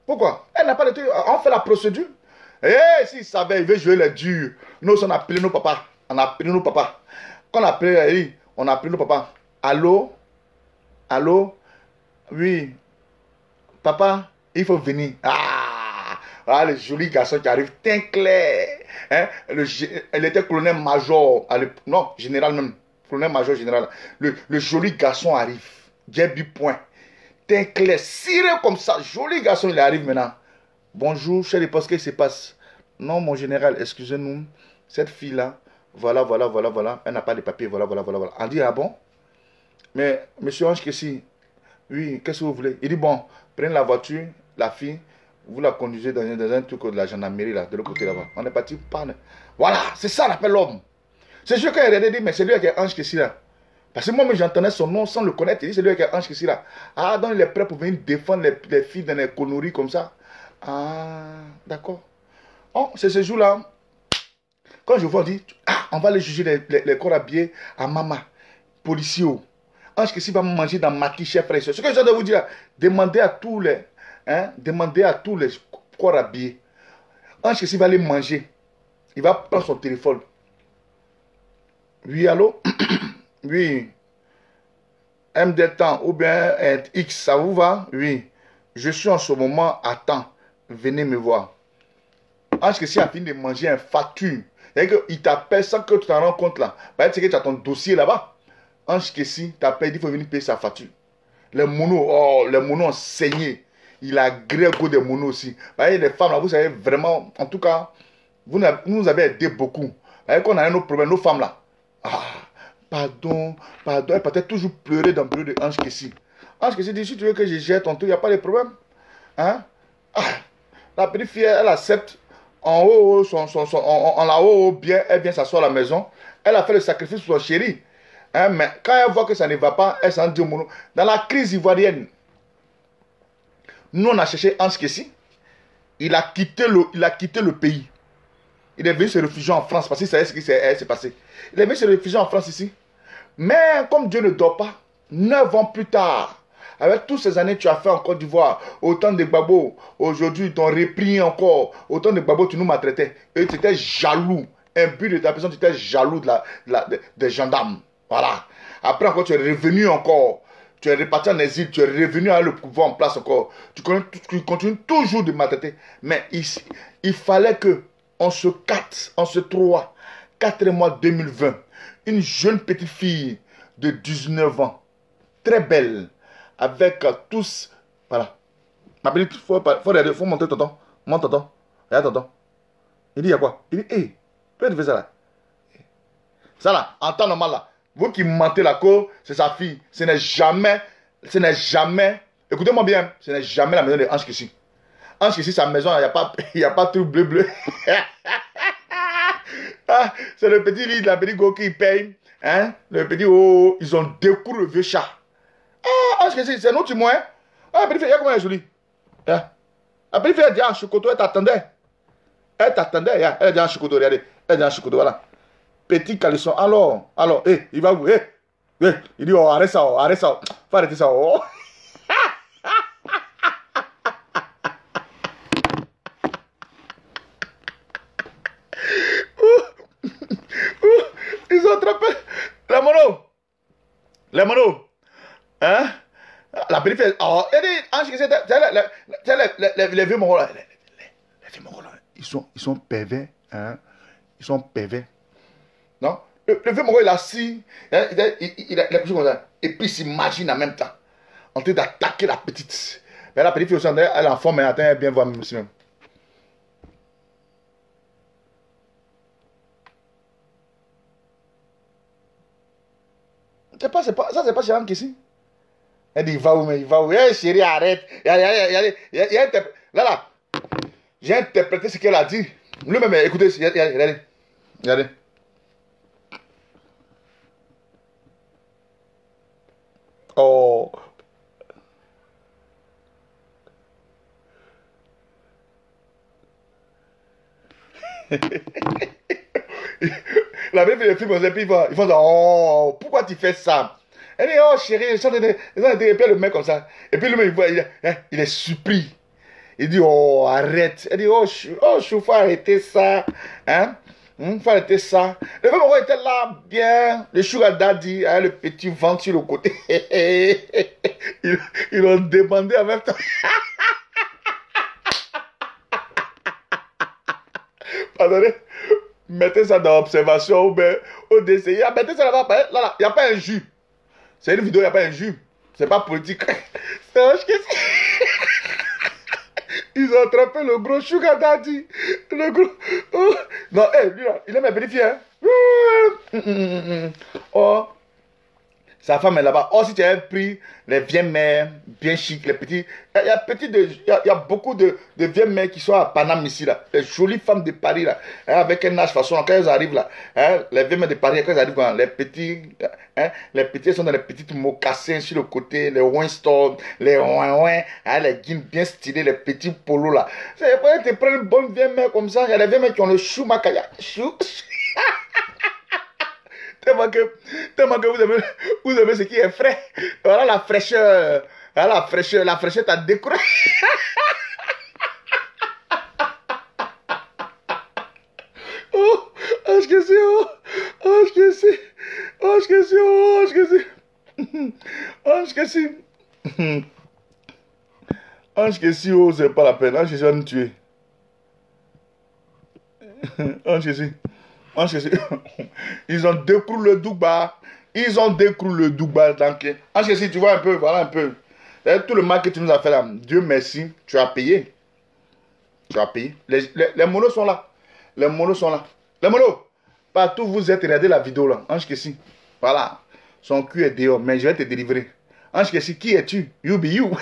Pourquoi? Elle n'a pas de truc. On fait la procédure. S'il savait, il veut jouer les durs. Nous, on a appelé nos papas. Quand on a appelé nos papas. Allô? Oui. Papa, il faut venir. Le joli garçon qui arrive, teint clair. Hein? Elle était colonel-major. Non, général même. Colonel-major général. Le joli garçon arrive. Gaby Point. Teint clair, ciré comme ça. Joli garçon, il arrive maintenant. Bonjour, chérie, qu'est-ce qui se passe? Non, mon général, excusez-nous. Cette fille-là, voilà, voilà, voilà, voilà. Elle n'a pas de papier, voilà, voilà, voilà, voilà. On dit, ah bon? Mais, monsieur Ange Kessi, oui, qu'est-ce que vous voulez? Il dit, bon, prenez la voiture, la fille, vous la conduisez dans un truc de la gendarmerie, là, de l'autre côté là-bas. On est parti, parle. Voilà, c'est ça, on appelle l'homme. C'est sûr qu'il a dit, mais c'est lui qui est Ange Kessi, là. Parce que moi, j'entendais son nom sans le connaître. Il dit, c'est lui qui est Ange Kessi, là. Ah, donc il est prêt pour venir défendre les filles dans les conneries comme ça. Ah, d'accord. Oh, c'est ce jour-là. Quand je vois, on dit, ah, on va aller juger les corps habillés à Mama, policier. Ange Kessi va manger dans Maki, chef frère. Ce que je dois vous dire, demandez à tous les corps habillés. Ange Kessi va aller manger. Il va prendre son téléphone. Oui, allô? Oui. MD temps ou bien X, ça vous va? Oui. Je suis en ce moment à temps. Venez me voir. Ange Kessi a fini de manger un facture. Il t'appelle sans que tu t'en rends compte là. Bah, tu sais que tu as ton dossier là-bas. Ange Kessi t'appelle, il faut venir payer sa facture. Les monos ont saigné. Il a grégé des monos aussi. Bah, les femmes là, vous savez vraiment, en tout cas, vous nous avez aidé beaucoup. Bah, quand on a nos problèmes, nos femmes là. Ah, pardon. Elle partait toujours pleurer dans le bureau de Ange Kessi. Ange Kessi dit, si tu veux que je gère ton truc, il n'y a pas de problème. Hein? Ah, la petite fille, elle accepte. En haut, en haut, bien, elle vient s'asseoir à la maison. Elle a fait le sacrifice pour son chéri. Hein, mais quand elle voit que ça ne va pas, elle s'en dit au mono. Dans la crise ivoirienne, nous on a cherché Ange Kessi. Il a quitté le pays. Il est venu se réfugier en France parce qu'il savait ce qui s'est passé. Il est venu se réfugier en France ici. Mais comme Dieu ne dort pas, 9 ans plus tard, avec toutes ces années que tu as fait en Côte d'Ivoire, autant de Gbagbo, aujourd'hui ils t'ont repris encore, autant de Gbagbo tu nous maltraitais. Et tu étais jaloux. Un but de ta personne, tu étais jaloux des gendarmes. Voilà. Après encore, tu es revenu encore. Tu es reparti en exil, tu es revenu à le pouvoir en place encore. Tu continues toujours de maltraiter. Mais ici, il fallait que on se 4 mois 2020, une jeune petite fille de 19 ans, très belle, avec tous, voilà. Ma petite, faut monter tonton. Monte tonton. Regarde tonton. Il dit, il y a quoi? Il dit, hé, pourquoi tu fais ça là? Ça là, en temps normal là, vous qui mentez la cour, c'est sa fille. Ce n'est jamais, écoutez-moi bien, ce n'est jamais la maison de Ange Kessi. Ange Kessi, sa maison, il n'y a pas tout bleu. Ah, c'est le petit lit, la petite go qui paye. Hein? Le petit, oh, ils ont découvert le vieux chat. Ah, Ange Kessi, c'est nous, tu vois. Ah, la petite fille, regarde comment elle est jolie. Yeah. La petite fille, elle dit, ah, Chocoto, elle t'attendait. Yeah. Elle dit, ah, Chocoto, regardez. Elle dit, ah, Chocoto, voilà. Petit caleçon, alors, il va où, il dit, oh, arrête ça, faut arrêter ça, oh. Ils ont attrapé les monos, hein, la petite fille, oh, elle dit, Ange Kessi, les vieux mongols, les vieux mongols, ils sont pervers, hein, ils sont pervers. Non? Le vieux Mongol, il a assis, il a couché comme ça, et puis il s'imagine en même temps, en train d'attaquer la petite. Mais la petite fille aussi, elle est en forme, mais attends, elle bien voir même aussi même. Ça, c'est pas chez Ange Kessi. Elle dit, il va où? Hey, chérie, arrête. Là, j'ai interprété ce qu'elle a dit. Lui-même, écoutez, regardez. Oh. La même fille, les filles, ils font ça, oh, pourquoi tu fais ça? Elle dit, oh chérie, et puis le mec comme ça. Et puis le mec, il est surpris. Il dit, oh, arrête. Elle dit, oh, faut arrêter ça. Hein? Faut arrêter ça. Le mec, on était là, bien. Le sugar daddy, le petit ventre sur le côté. Ils ont demandé en même temps. Pardonnez. Mettez ça dans l'observation ou bien au DCI. Mettez ça là-bas. Là, il n'y a pas un jus. C'est une vidéo, il n'y a pas un jus. C'est pas politique. C'est Ange Kessi. Ils ont attrapé le gros Sugar Daddy. Le gros... Oh. Non, lui là, il est ma belle fille, hein. Oh. Sa femme est là-bas. Oh, si tu avais pris les vieilles mères bien chic, les petits. Il y a beaucoup de vieilles mères qui sont à Paname ici, là. Les jolies femmes de Paris, là. Hein, avec un âge façon, quand elles arrivent là. Hein, les vieilles mères de Paris, quand elles arrivent, hein, les petits. Hein, les petits sont dans les petites mocassins sur le côté, les Winston, les ouin, hein, les jeans bien stylés, les petits polos là. C'est après, tu prends une bonne vieille mère comme ça. Il y a des vieilles mères qui ont le chou macaya. Chou. Tellement que vous aimez ce qui est frais. Voilà la fraîcheur. Voilà la fraîcheur t'a découragé. Oh, acho que sim, acho que sim, acho que sim, acho que sim, acho que sim, acho que sim, oh, c'est pas la peine, acho que sim va nous tuer. Acho que sim. Ils ont décroulé le Douba. Ils ont décroulé le Douba. Donc, si tu vois un peu, voilà un peu. Tout le mal que tu nous as fait là, Dieu merci, tu as payé. Tu as payé. Les monos sont là. Les monos sont là. Les monos, partout où vous êtes, regardez la vidéo là. Ange Kessi. Voilà. Son cul est dehors, mais je vais te délivrer. Ange Kessi, qui es-tu? You be you.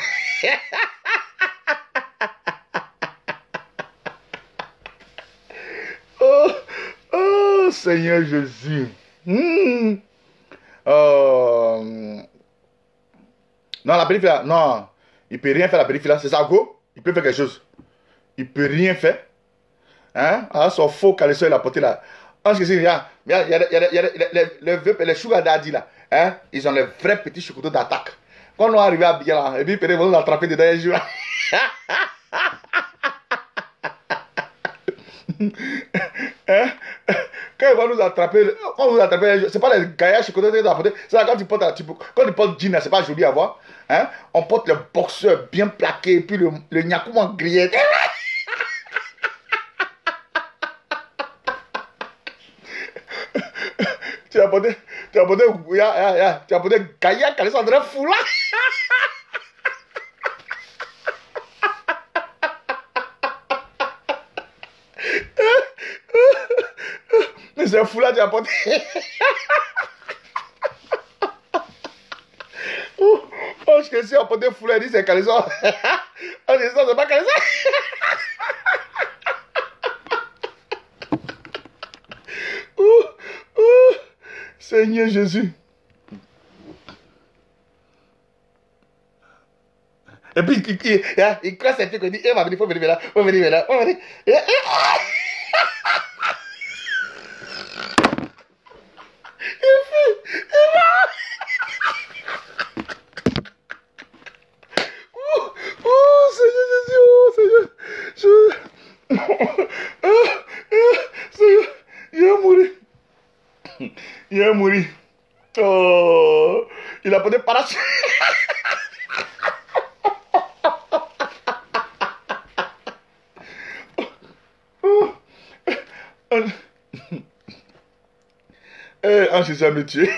Oh, Seigneur Jésus. Non, la périphérie là, non. Il peut rien faire la périphérie là. C'est ça, go. Il peut faire quelque chose. Il peut rien faire. Hein? Ah, son faux caleçon, il a porté là. Ange Kessi, il y a les sugar daddy là. Hein? Ils ont les vrais petits chocotos d'attaque. Quand on est arrivé à Bia là, et puis ils vont nous attraper dedans les jours. Hein? Quand ils vont nous attraper, c'est pas les gaillages chocotos qu'ils ont apporté. C'est là quand tu portes jean, c'est pas joli à voir. Hein? On porte le boxeur bien plaqué, et puis le niakoum grillé. Tu as porté gaillac, Alexandre Foula. Mais c'est un foulard, tu as porté. Oh, je sais si on porte des foulards, il dit c'est caleçon. On dit ça, c'est pas caleçon. Seigneur Jésus. Et puis, il croise ses pieds, il dit, il faut venir là, faut venir là, faut venir. Il est mort. Oh, il a porté parachute. Ange Kessi a me tué.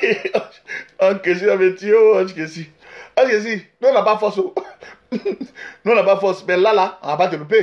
Ange Kessi a me tué. Ange Kessi. Ange Kessi, nous on n'a pas force. Nous on n'a pas force. Mais là, on va pas te louper.